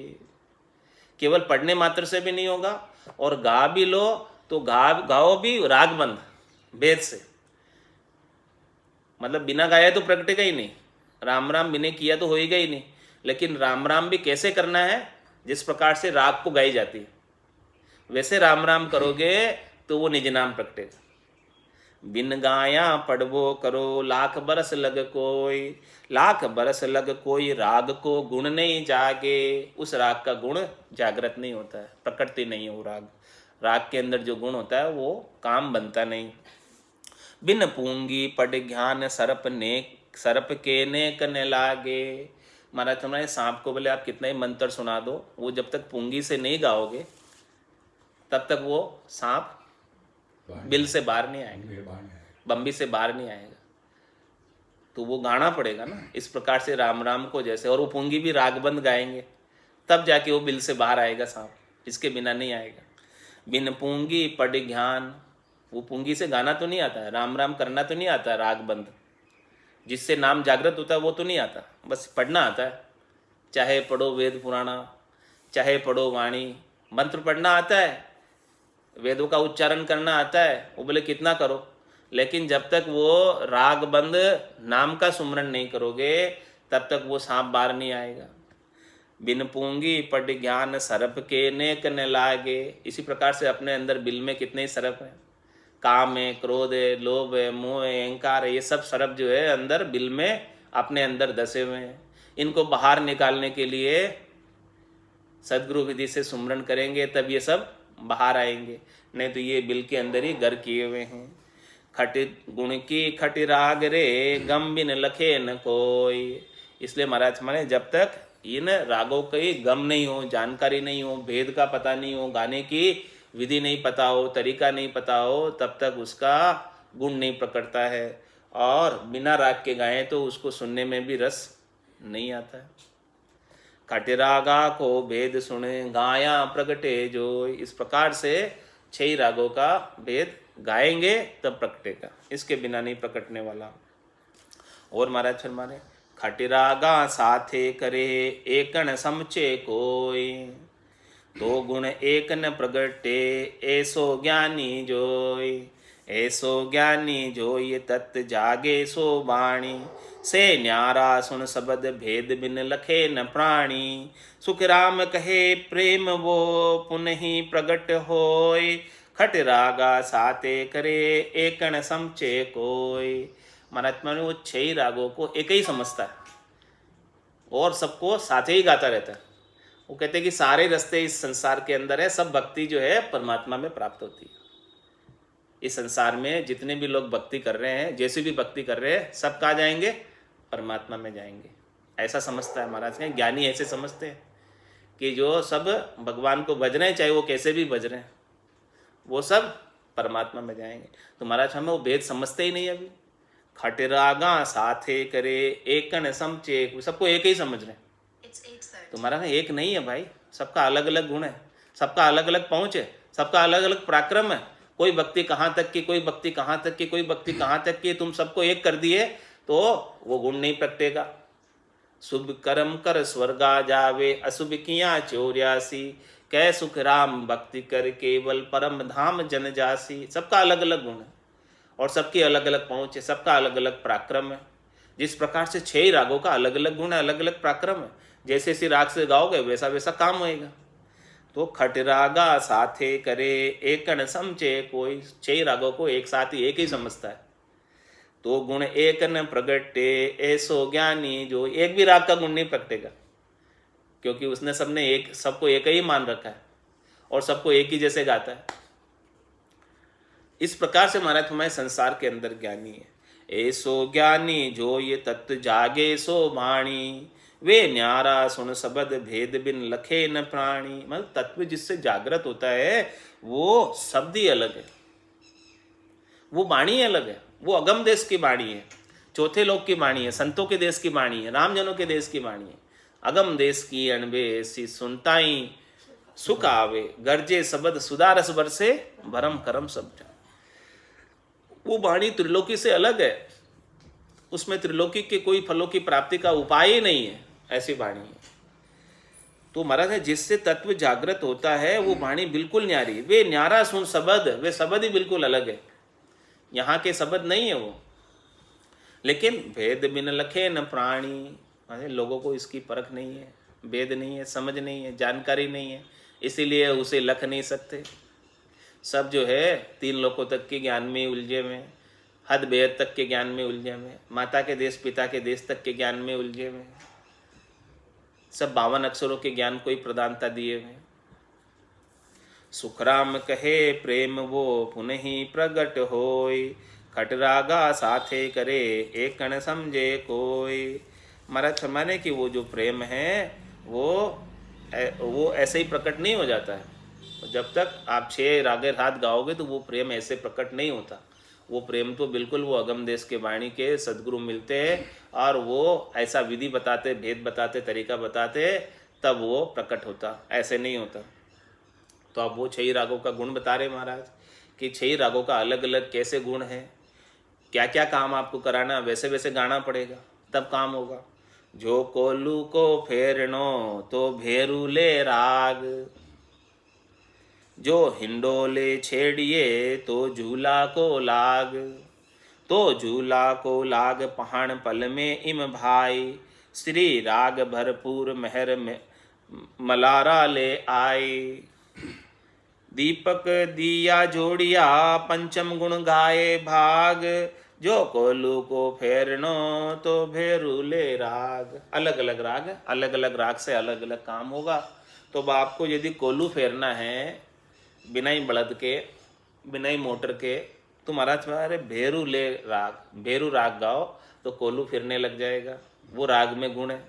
केवल पढ़ने मात्र से भी नहीं होगा, और गा भी लो तो गाओ भी रागबंद भेद से। मतलब बिना गाया तो प्रकटेगा ही नहीं, राम राम बिना किया तो होएगा ही नहीं। लेकिन राम राम भी कैसे करना है, जिस प्रकार से राग को गाई जाती है वैसे राम राम करोगे तो वो निज नाम प्रकटेगा। बिन गाया पढ़बो करो लाख बरस लग कोय, लाख बरस लग कोई राग को गुण नहीं जागे। उस राग का गुण जागृत नहीं होता है, प्रकटती नहीं है वो राग। राग के अंदर जो गुण होता है वो काम बनता नहीं। बिन पूंगी पढ़ ज्ञान सरप के नेक न लागे। महाराज तुम्हारे सांप को बोले आप कितना ही मंत्र सुना दो, वो जब तक पूंगी से नहीं गाओगे तब तक वो सांप बिल से बाहर नहीं आएगा, बम्बी से बाहर नहीं आएगा। तो वो गाना पड़ेगा ना। इस प्रकार से राम राम को जैसे, और वो पूंगी भी रागबंद गाएंगे तब जाके वो बिल से बाहर आएगा सांप, इसके बिना नहीं आएगा। बिन पूंगी पढ़ ज्ञान, वो पूंगी से गाना तो नहीं आता है, राम राम करना तो नहीं आता है, रागबंद जिससे नाम जागृत होता है वो तो नहीं आता, बस पढ़ना आता है। चाहे पढ़ो वेद पुराना, चाहे पढ़ो वाणी, मंत्र पढ़ना आता है, वेदों का उच्चारण करना आता है, वो बोले कितना करो, लेकिन जब तक वो राग बंद नाम का सुमरन नहीं करोगे तब तक वो सांप बाहर नहीं आएगा। बिन पूंगी पढ़ ज्ञान सरप के नेक न लागे। इसी प्रकार से अपने अंदर बिल में कितने ही सरप हैं, काम है, क्रोध है, लोभ है, मोह है, अहंकार है, ये सब सरप जो है अंदर बिल में अपने अंदर धसे हुए हैं। इनको बाहर निकालने के लिए सदगुरु विधि से सुमरन करेंगे तब ये सब बाहर आएंगे, नहीं तो ये बिल के अंदर ही घर किए हुए हैं। खट गुण की खट राग रे गम बिन लखे न कोई। इसलिए महाराज हमारे जब तक इन रागों की गम नहीं हो, जानकारी नहीं हो, भेद का पता नहीं हो, गाने की विधि नहीं पता हो, तरीका नहीं पता हो, तब तक उसका गुण नहीं प्रकटता है। और बिना राग के गाएं तो उसको सुनने में भी रस नहीं आता है। खट रागा को भेद सुने गाया प्रगटे जो। इस प्रकार से 6 रागों का भेद गाएंगे तब प्रकटेगा, इसके बिना नहीं प्रकटने वाला। और महाराज फरमाने खट रागा साथे करे एकन समचे कोई, तो गुण एक न प्रगटे ऐसो ज्ञानी जोई। ऐसो ज्ञानी जोई तत् जागे सो बाणी, से न्यारा सुन शब्द भेद बिन लखे न प्राणी। सुख राम कहे प्रेम वो पुनः ही प्रगट होय, खट रागा साते करे एकन समचे कोय। महात्मा ने वो 6 रागों को एक ही समझता है और सबको साथ ही गाता रहता है। वो कहते हैं कि सारे रास्ते इस संसार के अंदर है, सब भक्ति जो है परमात्मा में प्राप्त होती है। इस संसार में जितने भी लोग भक्ति कर रहे हैं, जैसी भी भक्ति कर रहे हैं, सब कहाँ जाएंगे? परमात्मा में जाएंगे। ऐसा समझता है महाराज के ज्ञानी, ऐसे समझते हैं कि जो सब भगवान को भज रहे हैं, चाहे वो कैसे भी भज रहे हैं, वो सब परमात्मा में जाएंगे। तो महाराज हमें वो भेद समझते ही नहीं अभी। खट रागा साथे करे एकन समचे, सबको एक ही समझ रहे हैं। तुम्हारा एक नहीं है भाई, सबका अलग अलग गुण है, सबका अलग अलग पहुँच है, सबका अलग अलग पराक्रम है। कोई भक्ति कहाँ तक की, कोई भक्ति कहाँ तक की, कोई भक्ति कहाँ तक की, तुम सबको एक कर दिए तो वो गुण नहीं प्रगटेगा। शुभ कर्म कर स्वर्गा जावे, अशुभ किया 84, कै सुख राम भक्ति कर केवल परम धाम जन जासी। सबका अलग अलग गुण है और सबकी अलग अलग पहुँच है, सबका अलग अलग पराक्रम है। जिस प्रकार से 6 रागों का अलग अलग गुण है, अलग अलग पराक्रम है, जैसे इसी राग से गाओगे वैसा वैसा काम होएगा। तो खट रागा साथे करे एकन समचे कोई, 6 रागों को एक साथ ही एक ही समझता है। तो गुण एक न प्रगटे ऐसो ज्ञानी जो। एक भी राग का गुण नहीं प्रगटेगा, क्योंकि उसने सबको एक ही मान रखा है और सबको एक ही जैसे गाता है। इस प्रकार से महाराज हमारे संसार के अंदर ज्ञानी है। ऐसो ज्ञानी जो ये तत्व जागे सो वाणी, वे न्यारा सुन शब्द भेद बिन लखे न प्राणी। मतलब तत्व जिससे जागृत होता है वो शब्द ही अलग है, वो वाणी अलग है, वो अगम देश की वाणी है, चौथे लोक की वाणी है, संतों के देश की वाणी है, रामजनों के देश की वाणी है। अगम देश की अनबे ऐसी सुनताई सुख आवे, गर्जे शब्द सुधारस बरसे भरम करम सब जा। वो वाणी त्रिलोकी से अलग है, उसमें त्रिलोकी के कोई फलों की प्राप्ति का उपाय ही नहीं है, ऐसी वाणी है। तो महाराज है जिससे तत्व जागृत होता है वो वाणी बिल्कुल न्यारी। वे न्यारा सुन शब्द, वे शब्द ही बिल्कुल अलग है, यहाँ के शब्द नहीं है वो। लेकिन भेद बिन लखे न प्राणी, लोगों को इसकी परख नहीं है, भेद नहीं है, समझ नहीं है, जानकारी नहीं है, इसीलिए उसे लख नहीं सकते। सब जो है 3 लोकों तक के ज्ञान में उलझे हुए, हद बेहद तक के ज्ञान में उलझे हुए, माता के देश पिता के देश तक के ज्ञान में उलझे हुए, सब 52 अक्षरों के ज्ञान को ही प्रधानता दिए हुए। सुखराम कहे प्रेम वो पुनः ही प्रगट होय, खट रागा साथे करे एक कण समझे कोई। महाराज फरमाने कि वो जो प्रेम है वो ऐसे ही प्रकट नहीं हो जाता है। जब तक आप 6 रागे रात गाओगे तो वो प्रेम ऐसे प्रकट नहीं होता। वो प्रेम तो बिल्कुल वो अगम देश के वाणी के सदगुरु मिलते हैं और वो ऐसा विधि बताते, भेद बताते, तरीका बताते, तब वो प्रकट होता, ऐसे नहीं होता। तो अब वो 6 रागों का गुण बता रहे महाराज कि 6 रागों का अलग अलग कैसे गुण है, क्या क्या काम आपको कराना, वैसे वैसे गाना पड़ेगा तब काम होगा। जो कोलू को फेरनो तो भेरू ले राग, जो हिंडोले छेड़िए तो झूला को लाग, तो झूला को लाग पहाड़ पल में इम भाई, श्री राग भरपूर मेहर में मलारा ले आए। दीपक दिया जोड़िया पंचम गुण गाए भाग, जो कोलू को फेरनो तो भेरूले राग। अलग अलग राग से अलग अलग काम होगा। तो अब आपको यदि कोलू फेरना है बिना ही बड़द के, बिना ही मोटर के, तो महाराज अरे भेरू राग गाओ तो कोलू फिरने लग जाएगा, वो राग में गुण है।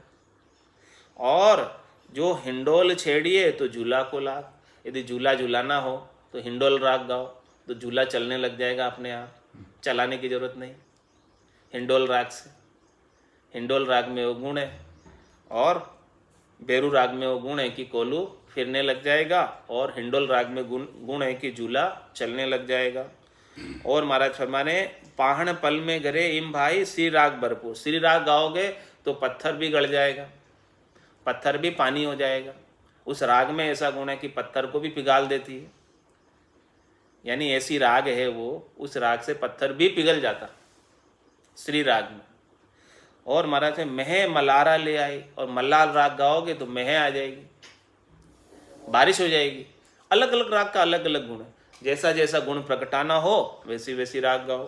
और जो हिंडोल छेड़िए तो झूला को लाग, यदि झूला झूलाना हो तो हिंडोल राग गाओ तो झूला चलने लग जाएगा अपने आप, चलाने की जरूरत नहीं। हिंडोल राग से, हिंडोल राग में वो गुण है, और बेरू राग में वो गुण है कि कोलू फिरने लग जाएगा, और हिंडोल राग में गुण है कि झूला चलने लग जाएगा। और महाराज फरमाने पाहण पल में गरे इम भाई, श्री राग भरपूर। श्री राग गाओगे तो पत्थर भी गड़ जाएगा, पत्थर भी पानी हो जाएगा। उस राग में ऐसा गुण है कि पत्थर को भी पिघाल देती है, यानी ऐसी राग है वो, उस राग से पत्थर भी पिघल जाता श्री राग में। और महाराज मह मलारा ले आई, और मल्लार राग गाओगे तो मह आ जाएगी, बारिश हो जाएगी। अलग अलग राग का अलग अलग गुण है, जैसा जैसा गुण प्रकटाना हो वैसी वैसी राग गाओ।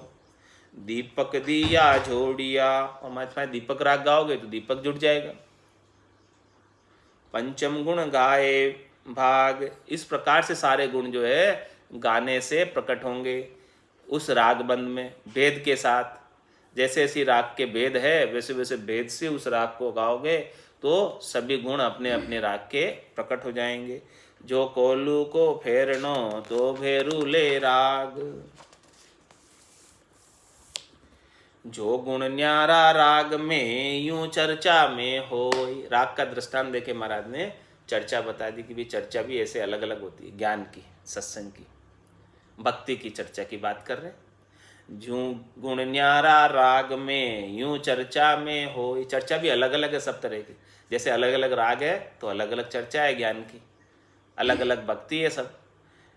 दीपक दिया जोड़िया, और महाराज दीपक राग गाओगे तो दीपक जुट जाएगा। पंचम गुण गाए भाग, इस प्रकार से सारे गुण जो है गाने से प्रकट होंगे उस राग बंद में, भेद के साथ। जैसे ऐसी राग के भेद है वैसे वैसे भेद से उस राग को गाओगे तो सभी गुण अपने अपने राग के प्रकट हो जाएंगे। जो कोलू को फेरनो तो भेरूले राग, जो गुण न्यारा राग में यूं चर्चा में होय। राग का दृष्टांत देके महाराज ने चर्चा बता दी कि भी चर्चा भी ऐसे अलग अलग होती है, ज्ञान की, सत्संग की, भक्ति की चर्चा की बात कर रहे। जो गुण न्यारा राग में यूं चर्चा में होय, चर्चा भी अलग अलग है सब तरह की। जैसे अलग अलग राग है तो अलग अलग चर्चा है ज्ञान की, अलग अलग भक्ति है सब।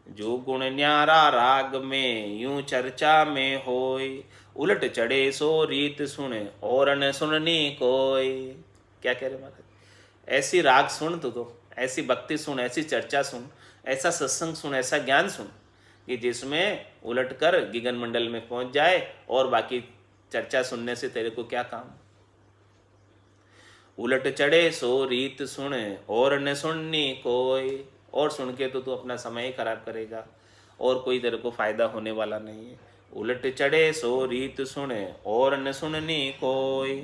जो गुण न्यारा राग में यूं चर्चा में होय, उलट चढ़े सो रीत सुने और न सुननी कोई। क्या कह रहे महाराज, ऐसी राग सुन तो ऐसी भक्ति सुन, ऐसी चर्चा सुन, ऐसा सत्संग सुन, ऐसा ज्ञान सुन कि जिसमें उलट कर गिगन मंडल में पहुंच जाए, और बाकी चर्चा सुनने से तेरे को क्या काम। उलट चढ़े सो रीत सुने और न सुननी कोई, और सुन के तो तू अपना समय ही खराब करेगा और कोई तेरे को फायदा होने वाला नहीं है। उलट चढ़े सो रीत सुने और न सुननी कोई,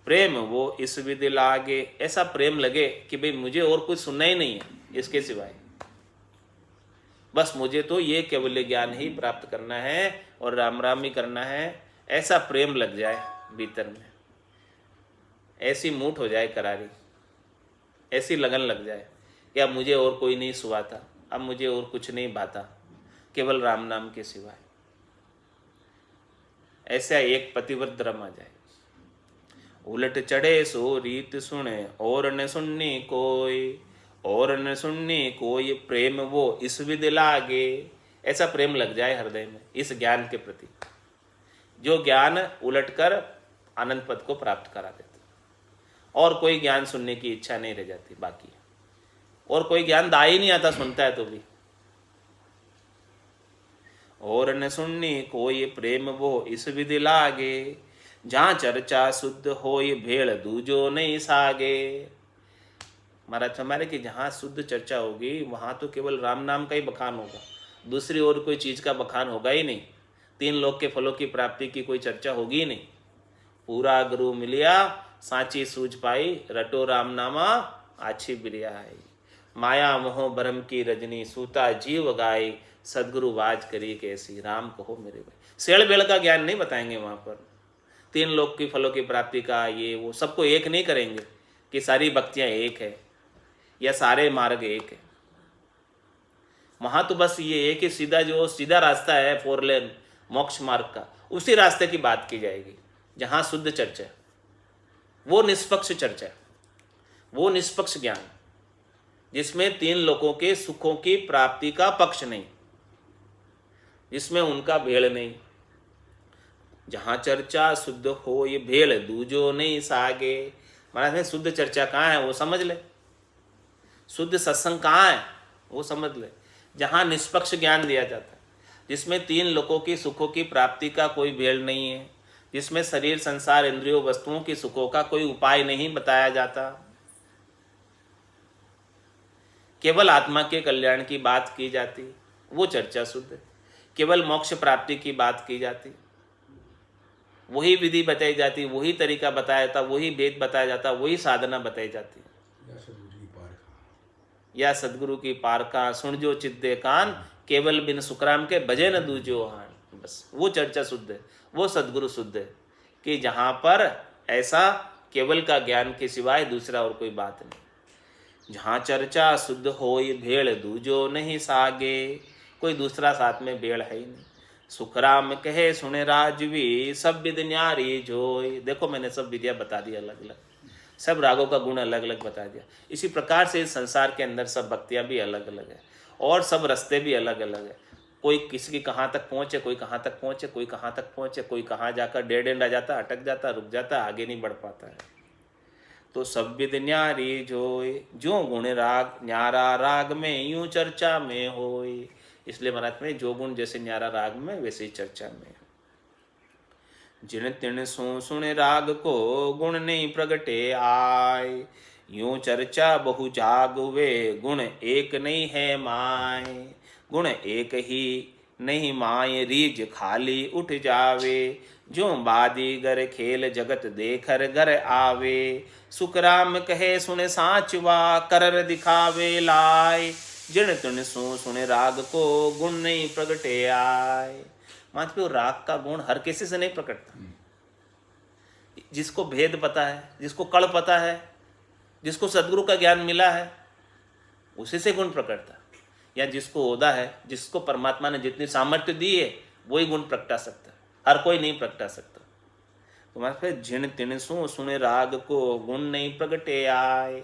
प्रेम वो इस विधि लागे। ऐसा प्रेम लगे कि भाई मुझे और कुछ सुनना ही नहीं है इसके सिवाय, बस मुझे तो ये केवल ज्ञान ही प्राप्त करना है और राम राम ही करना है। ऐसा प्रेम लग जाए भीतर में, ऐसी मूठ हो जाए करारी, ऐसी लगन लग जाए कि अब मुझे और कोई नहीं सुहाता, अब मुझे और कुछ नहीं भाता केवल राम नाम के सिवाय। ऐसा एक पतिव्रत रमा जाए। उलट चढ़े सो रीत सुने और न सुननी कोई, और न सुननी कोई, प्रेम वो इस विधि लागे। ऐसा प्रेम लग जाए हृदय में इस ज्ञान के प्रति, जो ज्ञान उलट कर आनंद पद को प्राप्त करा देता, और कोई ज्ञान सुनने की इच्छा नहीं रह जाती बाकी, और कोई ज्ञान दा ही नहीं आता सुनता है तो भी। और न सुननी कोई, प्रेम वो इस विधि लागे, जहाँ चर्चा शुद्ध होय भेड़ दूजो नहीं सागे। महाराज हमारे कि जहाँ शुद्ध चर्चा होगी वहाँ तो केवल राम नाम का ही बखान होगा, दूसरी और कोई चीज़ का बखान होगा ही नहीं। तीन लोक के फलों की प्राप्ति की कोई चर्चा होगी ही नहीं। पूरा गुरु मिलिया सांची सूझ पाई, रटो राम नामा आछी बिरिया है। माया मोह भरम की रजनी सूता जीव गाय, सदगुरु वाज करी कैसी राम कहो मेरे भाई। सेड़ बेड़ का ज्ञान नहीं बताएंगे वहाँ पर, तीन लोक की फलों की प्राप्ति का ये वो सबको एक नहीं करेंगे कि सारी भक्तियाँ एक है या सारे मार्ग एक है। वहाँ तो बस ये एक ही सीधा जो सीधा रास्ता है 4 लेन मोक्ष मार्ग का, उसी रास्ते की बात की जाएगी जहाँ शुद्ध चर्चा, वो निष्पक्ष चर्चा, वो निष्पक्ष ज्ञान, जिसमें तीन लोगों के सुखों की प्राप्ति का पक्ष नहीं, जिसमें उनका भेड़ नहीं। जहाँ चर्चा शुद्ध हो ये भेड़ दूजो नहीं सागे। महाराज ने शुद्ध चर्चा कहाँ है वो समझ ले, शुद्ध सत्संग कहाँ है वो समझ ले। जहाँ निष्पक्ष ज्ञान दिया जाता है, जिसमें तीन लोगों की सुखों की प्राप्ति का कोई भेड़ नहीं है, जिसमें शरीर संसार इंद्रियों वस्तुओं की सुखों का कोई उपाय नहीं बताया जाता, केवल आत्मा के कल्याण की बात की जाती, वो चर्चा शुद्ध है। केवल मोक्ष प्राप्ति की बात की जाती, वही विधि बताई जाती, वही तरीका बताया जाता, वही वेद बताया जाता, वही साधना बताई जाती। या सदगुरु की पारका सुन जो चिद्दे कान, केवल बिन सुखराम के भजे न दूजो हान। बस वो चर्चा शुद्ध है, वो सदगुरु शुद्ध है कि जहाँ पर ऐसा केवल का ज्ञान के सिवाय दूसरा और कोई बात नहीं। जहाँ चर्चा शुद्ध हो ये भेड़ दूजो नहीं सागे, कोई दूसरा साथ में भेड़ है ही नहीं। सुखराम कहे सुने राजवी, सब विद न्यारी जोई। देखो मैंने सब विद्या बता दी अलग अलग, सब रागों का गुण अलग अलग बता दिया। इसी प्रकार से इस संसार के अंदर सब भक्तियाँ भी अलग अलग है और सब रास्ते भी अलग अलग है। कोई किसी की कहाँ तक पहुँचे, कोई कहाँ तक पहुँचे, कोई कहाँ तक पहुँचे, कोई कहाँ जाकर डेड एंड आ जाता, अटक जाता, रुक जाता, आगे नहीं बढ़ पाता है। तो सब विद न्यारी जोई, जो गुण राग न्यारा राग में यूं चर्चा में होई। इसलिए महाराज में जो गुण जैसे न्यारा राग में वैसे ही चर्चा में। जिन तिन सुने राग को गुण नहीं प्रगटे आय, यूं चर्चा बहु जाग हुए गुण एक नहीं है माय। गुण एक ही नहीं माय रीज खाली उठ जावे, जो बादीगर खेल जगत देखर घर आवे। सुखराम कहे सुने साचवा करर दिखावे लाय, जिन तिन सुने राग को गुण नहीं प्रगटे आय। मात पे राग का गुण हर किसी से नहीं प्रकटता। जिसको भेद पता है, जिसको कड़ पता है, जिसको सदगुरु का ज्ञान मिला है, उसी से गुण प्रकटता। या जिसको ओदा है, जिसको परमात्मा ने जितनी सामर्थ्य दी है, वही गुण प्रगटा सकता है, हर कोई नहीं प्रगटा सकता। तो मात पे जिन तिन सुने राग को गुण नहीं प्रगटे आए।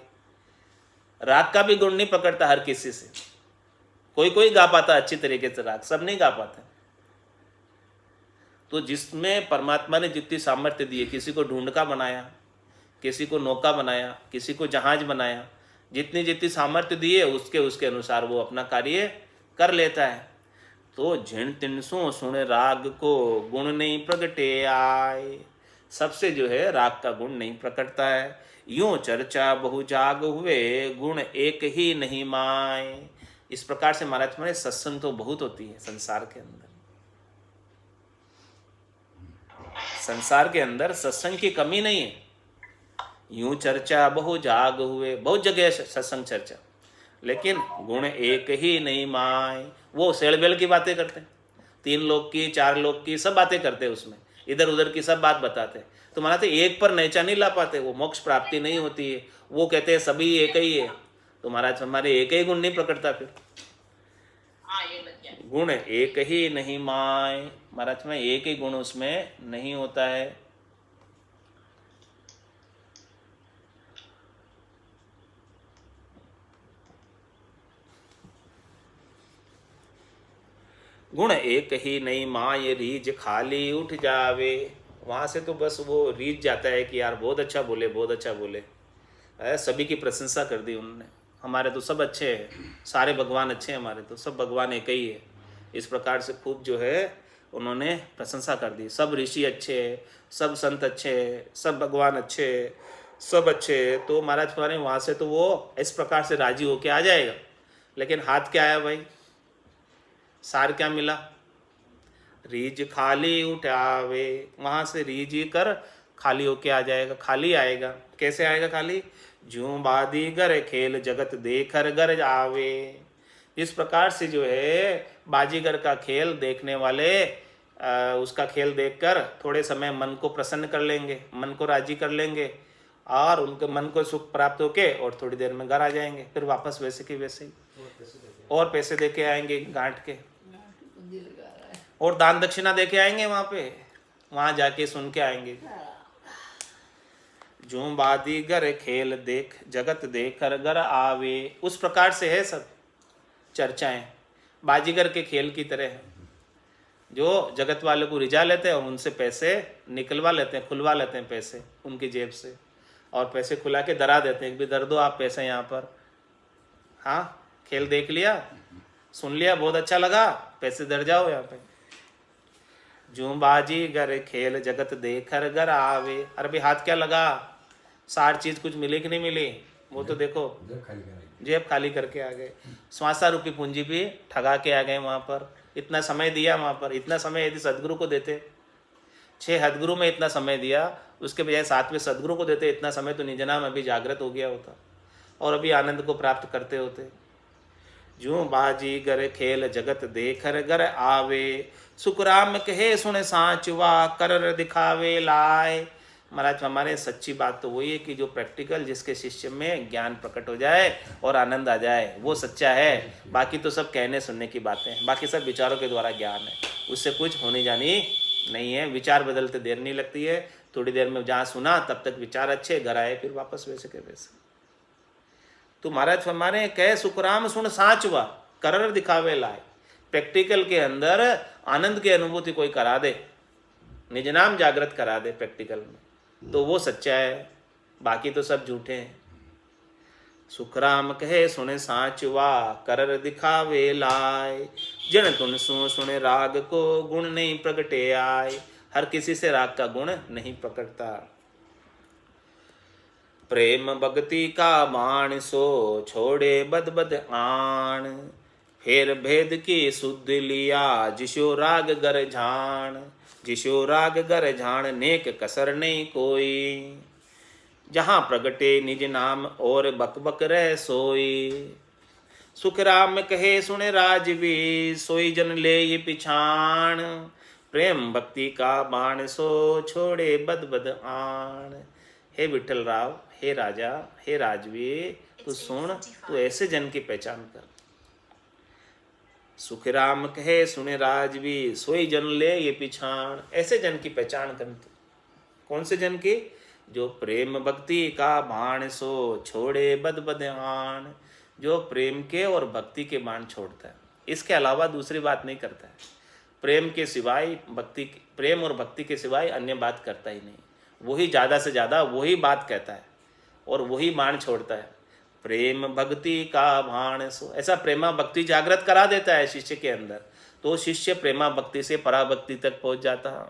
राग का भी गुण नहीं पकड़ता हर किसी से। कोई कोई गा पाता अच्छी तरीके से राग, सब नहीं गा पाते। तो जिसमें परमात्मा ने जितनी सामर्थ्य दी है, किसी को ढूंढका बनाया, किसी को नौका बनाया, किसी को जहाज बनाया, जितनी जितनी सामर्थ्य दी है उसके उसके अनुसार वो अपना कार्य कर लेता है। तो झिन तिनसों सुने राग को गुण नहीं प्रगटे आए। सबसे जो है राग का गुण नहीं प्रकटता है। यूं चर्चा बहु जाग हुए गुण एक ही नहीं माए। इस प्रकार से महाराज माने सत्संग तो बहुत होती है संसार के अंदर। संसार के अंदर सत्संग की कमी नहीं है। यूं चर्चा बहु जाग हुए, बहुत जगह सत्संग चर्चा, लेकिन गुण एक ही नहीं माए। वो सेड़बेल की बातें करते हैं, 3 लोग की 4 लोग की सब बातें करते हैं, उसमें इधर उधर की सब बात बताते हैं। तो माना तो एक पर नैचा नहीं ला पाते, वो मोक्ष प्राप्ति नहीं होती है। वो कहते हैं सभी एक ही है, तो महाराज हमारे एक ही गुण नहीं प्रकटता। फिर गुण एक ही नहीं माए, महाराज में एक ही गुण उसमें नहीं होता है। गुण एक ही नहीं माय रीझ खाली उठ जावे। वहाँ से तो बस वो रीझ जाता है कि यार बहुत अच्छा बोले, बहुत अच्छा बोले। सभी की प्रशंसा कर दी उन्होंने, हमारे तो सब अच्छे हैं, सारे भगवान अच्छे हैं, हमारे तो सब भगवान एक ही है। इस प्रकार से खूब जो है उन्होंने प्रशंसा कर दी। सब ऋषि अच्छे हैं, सब संत अच्छे हैं, सब भगवान अच्छे हैं, सब अच्छे हैं। तो महाराज हमारे वहाँ से तो वो इस प्रकार से राजी होके आ जाएगा। लेकिन हाथ क्या आया भाई, सार क्या मिला? रीझ खाली उठावे। वहाँ से रीझ कर खाली होके आ जाएगा। खाली आएगा, कैसे आएगा खाली? जूं बादी गर खेल जगत देखर घर आवे। इस प्रकार से जो है बाजीगर का खेल देखने वाले उसका खेल देखकर थोड़े समय मन को प्रसन्न कर लेंगे, मन को राजी कर लेंगे, और उनके मन को सुख प्राप्त होके और थोड़ी देर में घर आ जाएंगे। फिर वापस वैसे के वैसे ही और पैसे दे के आएंगे गांठ के, और दान दक्षिणा दे के आएंगे। वहाँ पे वहाँ जाके सुन के आएंगे। जूं बाजीगर खेल देख जगत देख कर घर आवे। उस प्रकार से है सब चर्चाएं, बाजीगर के खेल की तरह है, जो जगत वालों को रिझा लेते हैं और उनसे पैसे निकलवा लेते हैं, खुलवा लेते हैं पैसे उनकी जेब से, और पैसे खुला के डरा देते हैं कि भी दर दो आप पैसे यहाँ पर। हाँ, खेल देख लिया, सुन लिया, बहुत अच्छा लगा, पैसे दर जाओ यहाँ पे। जूं बाजीगर खेल जगत देखकर घर आवे। अरे भाई हाथ क्या लगा, सार चीज कुछ मिली कि नहीं मिली, वो तो देखो, जेब खाली करके आ गए, स्वासा रूपी पूंजी भी ठगा के आ गए वहाँ पर। इतना समय दिया वहाँ पर, इतना समय यदि सदगुरु को देते, 6 हदगुरु में इतना समय दिया, उसके बजाय 7वें सदगुरु को देते, इतना समय तो निज नाम अभी जागृत हो गया होता और अभी आनंद को प्राप्त करते होते। जूं बाजी गर खेल जगत देखर घर आवे, सुखराम कहे सुने सांचवा कर दिखावे लाए। महाराज हमारे सच्ची बात तो वही है कि जो प्रैक्टिकल जिसके शिष्य में ज्ञान प्रकट हो जाए और आनंद आ जाए वो सच्चा है। बाकी तो सब कहने सुनने की बातें हैं, बाकी सब विचारों के द्वारा ज्ञान है, उससे कुछ होने जानी नहीं है। विचार बदलते देर नहीं लगती है, थोड़ी देर में जहाँ सुना तब तक विचार अच्छे, घर आए फिर वापस वैसे के वैसे। तो महाराज हमारे कहे सुखराम सुन साचवा कर दिखावे लाए। प्रैक्टिकल के अंदर आनंद की अनुभूति कोई करा दे, निज नाम जागृत करा दे प्रैक्टिकल में, तो वो सच्चा है, बाकी तो सब झूठे हैं। सुखराम कहे सुने साचवा कर दिखावे लाए, जन तुन सुने राग को गुण नहीं प्रगटे आए। हर किसी से राग का गुण नहीं प्रकटता। प्रेम भक्ति का बाण सो छोड़े बद बद आण, फिर भेद की सुध लिया जिसो राग गर झाण। जिसो राग गर झाण नेक कसर नहीं कोई, जहाँ प्रगटे निज नाम और बक बक रह सोई। सुखराम कहे सुने राजवी सोई जन ले ये पिछाण, प्रेम भक्ति का बाण सो छोड़े बद बद आण। हे विठल राव, हे राजा, हे राजवी, तू सुन, तू ऐसे जन की पहचान कर। सुखराम कहे सुने राजवी सोई जन ले ये पिछाण। ऐसे जन की पहचान कर तू। कौन से जन की? जो प्रेम भक्ति का बाण सो छोड़े बद बद आण, जो प्रेम के और भक्ति के बाण छोड़ता है, इसके अलावा दूसरी बात नहीं करता है। प्रेम के सिवाय भक्ति, प्रेम और भक्ति के सिवाय अन्य बात करता ही नहीं। वही ज़्यादा से ज़्यादा वही बात कहता है और वही बाण छोड़ता है। प्रेम भक्ति का बाण सो, ऐसा प्रेमा भक्ति जागृत करा देता है शिष्य के अंदर, तो शिष्य प्रेमा भक्ति से पराभक्ति तक पहुंच जाता है।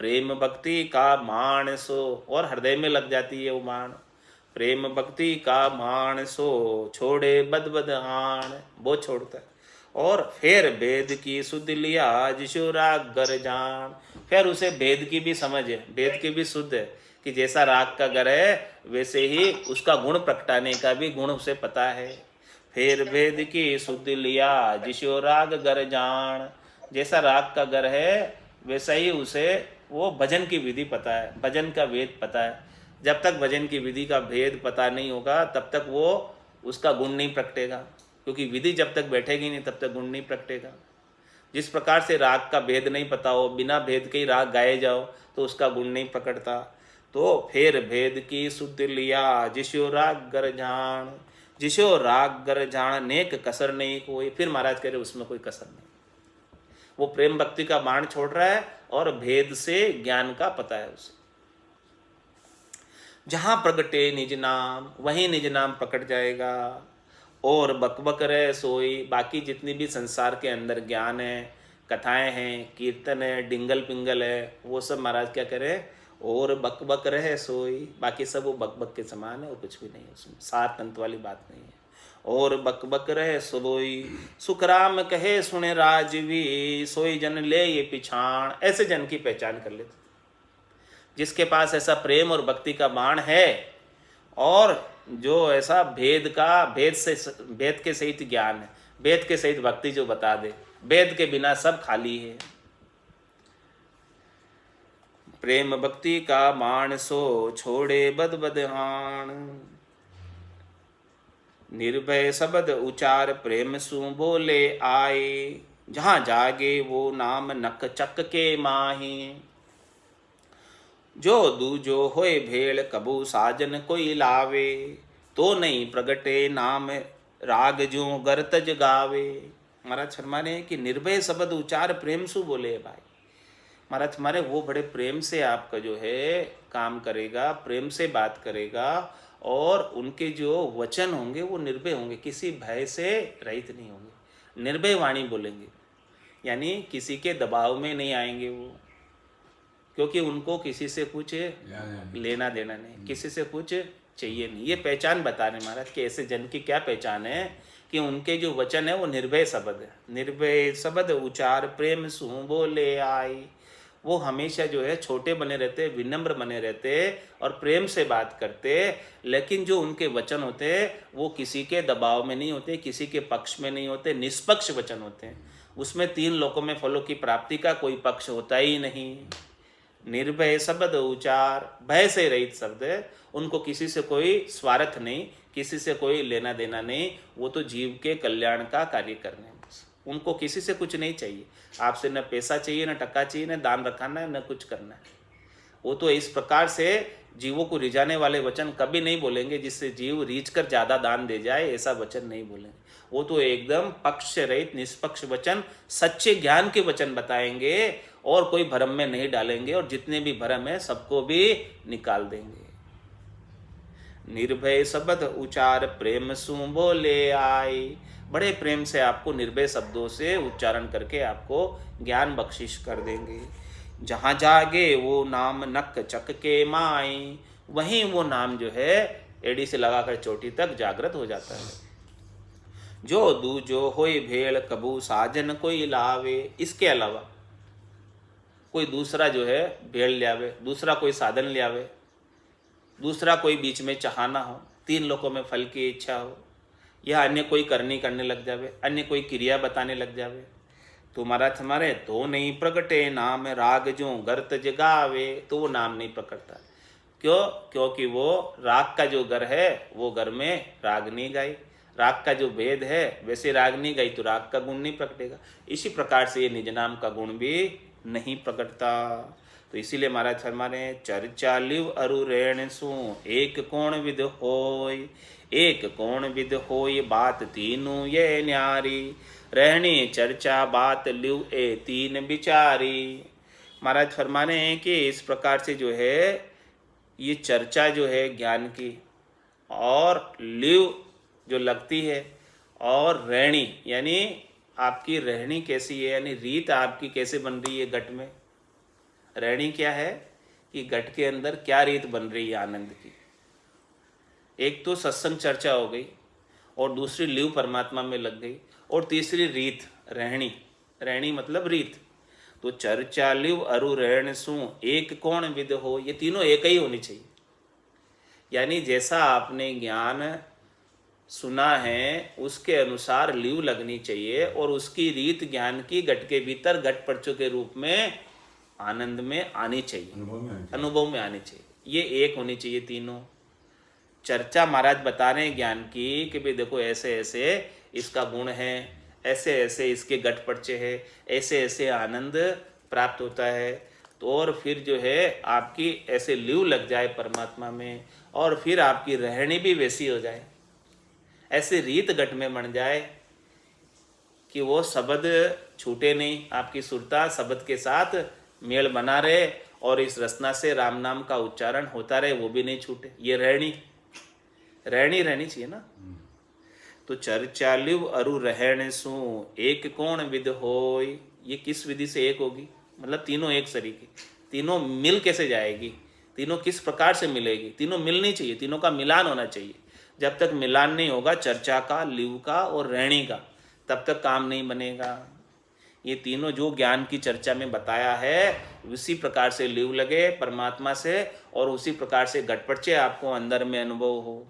प्रेम भक्ति का बाण सो, और हृदय में लग जाती है वो बाण। प्रेम भक्ति का बाण सो छोड़े बद बद आण, वो छोड़ता है। और फिर भेद की सुध लिया जिसो राग गर जान, फिर उसे भेद की भी समझ है, भेद की भी शुद्ध है कि जैसा राग का गर है वैसे ही उसका गुण प्रगटाने का भी गुण उसे पता है। फिर भेद की शुद्ध लिया जिसो राग गर जान, जैसा राग का गर है वैसा ही उसे वो भजन की विधि पता है, भजन का वेद पता है। जब तक भजन की विधि का भेद पता नहीं होगा तब तक वो उसका गुण नहीं प्रगटेगा, क्योंकि विधि जब तक बैठेगी नहीं तब तक गुण नहीं प्रगटेगा। जिस प्रकार से राग का भेद नहीं पता हो, बिना भेद के ही राग गाए जाओ तो उसका गुण नहीं प्रकटता। तो फिर भेद की शुद्ध लिया जिसो राग गर जान, जिसो राग गर जान नेक कसर नहीं कोई। फिर महाराज कह रहे उसमें कोई कसर नहीं, वो प्रेम भक्ति का बाण छोड़ रहा है और भेद से ज्ञान का पता है उसे। जहां प्रगटे निज नाम वहीं निज नाम प्रकट जाएगा। और बकबक रहे सोई, बाकी जितनी भी संसार के अंदर ज्ञान है, कथाएं हैं, कीर्तन है, डिंगल पिंगल है, वो सब महाराज क्या करे, और बकबक रहे सोई, बाकी सब वो बकबक के समान है और कुछ भी नहीं है उसमें, सार तंत्र वाली बात नहीं है। और बकबक रहे सोई, सुखराम कहे सुने राजवी सोई जन ले ये पिछाण। ऐसे जन की पहचान कर लेते, जिसके पास ऐसा प्रेम और भक्ति का बाण है और जो ऐसा भेद के सहित ज्ञान है, भेद के सहित भक्ति जो बता दे, भेद के बिना सब खाली है। प्रेम भक्ति का बाण सो छोड़े बद बद आण, निर्भय शब्द उचार प्रेम सु बोले आए। जहाँ जागे वो नाम नक चक के माही, जो दूजो होए भेड़ कबू साजन कोई लावे, तो नहीं प्रगटे नाम राग जो गरतज गावे। महाराज फरमाने कि निर्भय शब्द उच्चार प्रेम सु बोले भाई। महाराज हमारे वो बड़े प्रेम से आपका जो है काम करेगा, प्रेम से बात करेगा, और उनके जो वचन होंगे वो निर्भय होंगे, किसी भय से रहित नहीं होंगे, निर्भय वाणी बोलेंगे, यानी किसी के दबाव में नहीं आएंगे वो, क्योंकि उनको किसी से कुछ लेना देना नहीं, किसी से कुछ चाहिए नहीं। ये पहचान बता रहे महाराज कि ऐसे जन की क्या पहचान है कि उनके जो वचन है वो निर्भय शब्द है। निर्भय शब्द उचार प्रेम सु बोले आई। वो हमेशा जो है छोटे बने रहते, विनम्र बने रहते और प्रेम से बात करते, लेकिन जो उनके वचन होते वो किसी के दबाव में नहीं होते, किसी के पक्ष में नहीं होते, निष्पक्ष वचन होते हैं। उसमें 3 लोकों में फलों की प्राप्ति का कोई पक्ष होता ही नहीं। निर्भय शब्द उचार, भय से रहित शब्द है, उनको किसी से कोई स्वार्थ नहीं, किसी से कोई लेना देना नहीं, वो तो जीव के कल्याण का कार्य करने, उनको किसी से कुछ नहीं चाहिए। आपसे न पैसा चाहिए, न टक्का चाहिए, न दान रखाना है, न कुछ करना है। वो तो इस प्रकार से जीवों को रिझाने वाले वचन कभी नहीं बोलेंगे जिससे जीव रीझ कर ज़्यादा दान दे जाए, ऐसा वचन नहीं बोलेंगे। वो तो एकदम पक्ष रहित निष्पक्ष वचन, सच्चे ज्ञान के वचन बताएंगे और कोई भ्रम में नहीं डालेंगे, और जितने भी भ्रम है सबको भी निकाल देंगे। निर्भय शब्द उचार प्रेम सु बोले आई। बड़े प्रेम से आपको निर्भय शब्दों से उच्चारण करके आपको ज्ञान बख्शिश कर देंगे। जहाँ जागे वो नाम नक चक के माई, वहीं वो नाम जो है एड़ी से लगाकर चोटी तक जागृत हो जाता है। जो दूजो होए भेड़ कबू साजन कोई लावे। इसके अलावा कोई दूसरा जो है भेड़ ले आवे, दूसरा कोई साधन ले आवे, दूसरा कोई बीच में चाहना हो, 3 लोकों में फल की इच्छा हो, या अन्य कोई करने लग जावे, अन्य कोई क्रिया बताने लग जावे, तो महाराज हमारे तो नहीं प्रकटे नाम राग जो गर्त जगावे। तो वो नाम नहीं प्रकटता। क्यों? क्योंकि वो राग का जो घर है वो घर में राग नहीं गाई, राग का जो भेद है वैसे राग नहीं गाई तो राग का गुण नहीं प्रकटेगा। इसी प्रकार से ये निज नाम का गुण भी नहीं प्रकटता। तो इसीलिए महाराज फरमाने चर्चा लिव अरु रेण सु एक कोण विद होय, एक कोण विद होय बात तीनों ये न्यारी, रहनी चर्चा बात लिव ए 3 विचारी। महाराज फरमाने हैं कि इस प्रकार से जो है ये चर्चा जो है ज्ञान की, और लिव जो लगती है, और रहनी यानी आपकी रहनी कैसी है, यानी रीत आपकी कैसे बन रही है घट में। रहनी क्या है कि घट के अंदर क्या रीत बन रही है आनंद की। एक तो सत्संग चर्चा हो गई, और दूसरी लिव परमात्मा में लग गई, और तीसरी रीत रहनी। रहनी मतलब रीत। तो चर्चा लिव अरु रहन सु एक कोण विद हो, ये तीनों एक ही होनी चाहिए। यानी जैसा आपने ज्ञान सुना है उसके अनुसार लिव लगनी चाहिए, और उसकी रीत ज्ञान की घट के भीतर घट पर्चों के रूप में आनंद में आनी चाहिए, अनुभव में आनी चाहिए। ये एक होनी चाहिए तीनों। चर्चा महाराज बता रहे हैं ज्ञान की कि भाई देखो ऐसे ऐसे इसका गुण है, ऐसे ऐसे इसके घट पर्चे है, ऐसे ऐसे आनंद प्राप्त होता है। तो और फिर जो है आपकी ऐसे लिव लग जाए परमात्मा में, और फिर आपकी रहनी भी वैसी हो जाए, ऐसे रीत घट में बन जाए कि वो शब्द छूटे नहीं, आपकी सुरता शब्द के साथ मेल बना रहे, और इस रचना से राम नाम का उच्चारण होता रहे, वो भी नहीं छूटे। ये रहनी चाहिए ना। तो चर्चा लिव अरु रहन सु एक कोण विद होय। ये किस विधि से एक होगी, मतलब तीनों एक सरीकी, तीनों मिल कैसे जाएगी, तीनों किस प्रकार से मिलेगी। तीनों मिलनी चाहिए, तीनों का मिलान होना चाहिए। जब तक मिलान नहीं होगा चर्चा का, लिव का और रहनी का, तब तक काम नहीं बनेगा। ये तीनों जो ज्ञान की चर्चा में बताया है उसी प्रकार से लिव लगे परमात्मा से, और उसी प्रकार से घटपटचे आपको अंदर में अनुभव हो।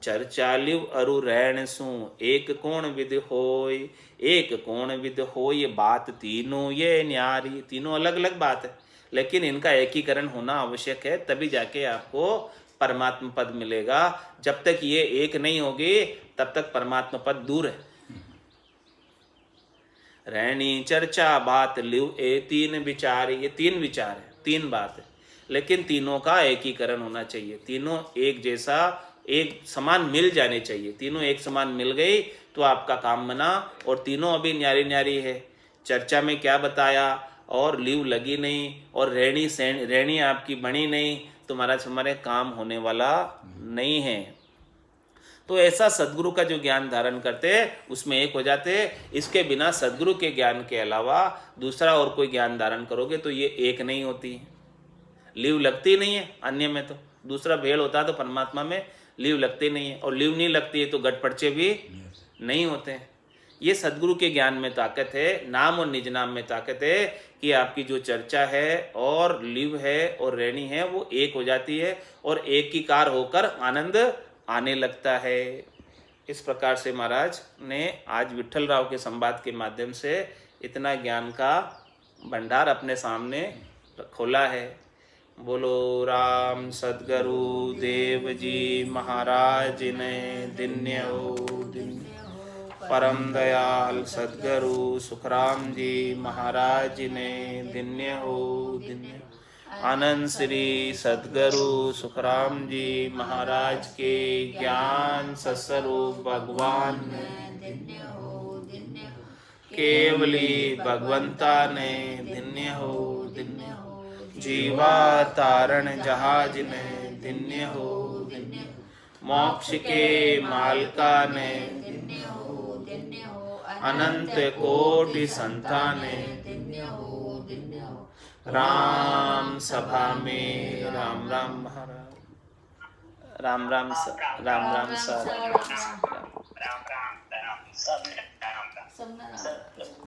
चर्चा लिव अरु रहन सु एक कोण विद होय, एक कोण विद होय बात तीनों ये न्यारी। तीनों अलग अलग बात है, लेकिन इनका एकीकरण होना आवश्यक है, तभी जाके आपको परमात्मा पद मिलेगा। जब तक ये एक नहीं होगी तब तक परमात्मा पद दूर है। रहनी चर्चा बात लिव ए 3 विचार, ये 3 विचार है, 3 बात है। लेकिन तीनों का एकीकरण होना चाहिए, तीनों एक जैसा एक समान मिल जाने चाहिए। तीनों एक समान मिल गई तो आपका काम बना। और तीनों अभी न्यारी न्यारी है, चर्चा में क्या बताया, और लीव लगी नहीं, और रहनी आपकी बनी नहीं, तो महाराज हमारे काम होने वाला नहीं है। तो ऐसा सदगुरु का जो ज्ञान धारण करते उसमें एक हो जाते। इसके बिना सदगुरु के ज्ञान के अलावा दूसरा और कोई ज्ञान धारण करोगे तो ये एक नहीं होती, लीव लगती नहीं है। अन्य में तो दूसरा भेड़ होता है, तो परमात्मा में लीव लगती नहीं है, और लीव नहीं लगती है तो गटपड़चे भी नहीं होते हैं। ये सदगुरु के ज्ञान में ताकत है, नाम और निज नाम में ताकत है कि आपकी जो चर्चा है और लीव है और रहनी है वो एक हो जाती है, और एक ही कार होकर आनंद आने लगता है। इस प्रकार से महाराज ने आज विट्ठल राव के संवाद के माध्यम से इतना ज्ञान का भंडार अपने सामने खोला है। बोलो राम सद्गुरु देव जी महाराज ने धन्य हो, धन्य हो। परम दयाल सद्गुरु सुखराम जी महाराज ने धन्य हो, धन्य हो। आनंद श्री सद्गुरु सुखराम जी महाराज के ज्ञान सस्वरूप भगवान धन्य हो, धन्य हो। केवली भगवंता ने धन्य हो, धन्य हो। जीवा तारण जहाज ने धन्य हो, धन्य हो। मोक्ष के मालका ने धन्य हो, धन्य हो। अनंत कोटि संताने धन्य हो, धन्य हो। राम सभा में राम राम महाराज, राम राम राम राम सर, राम राम।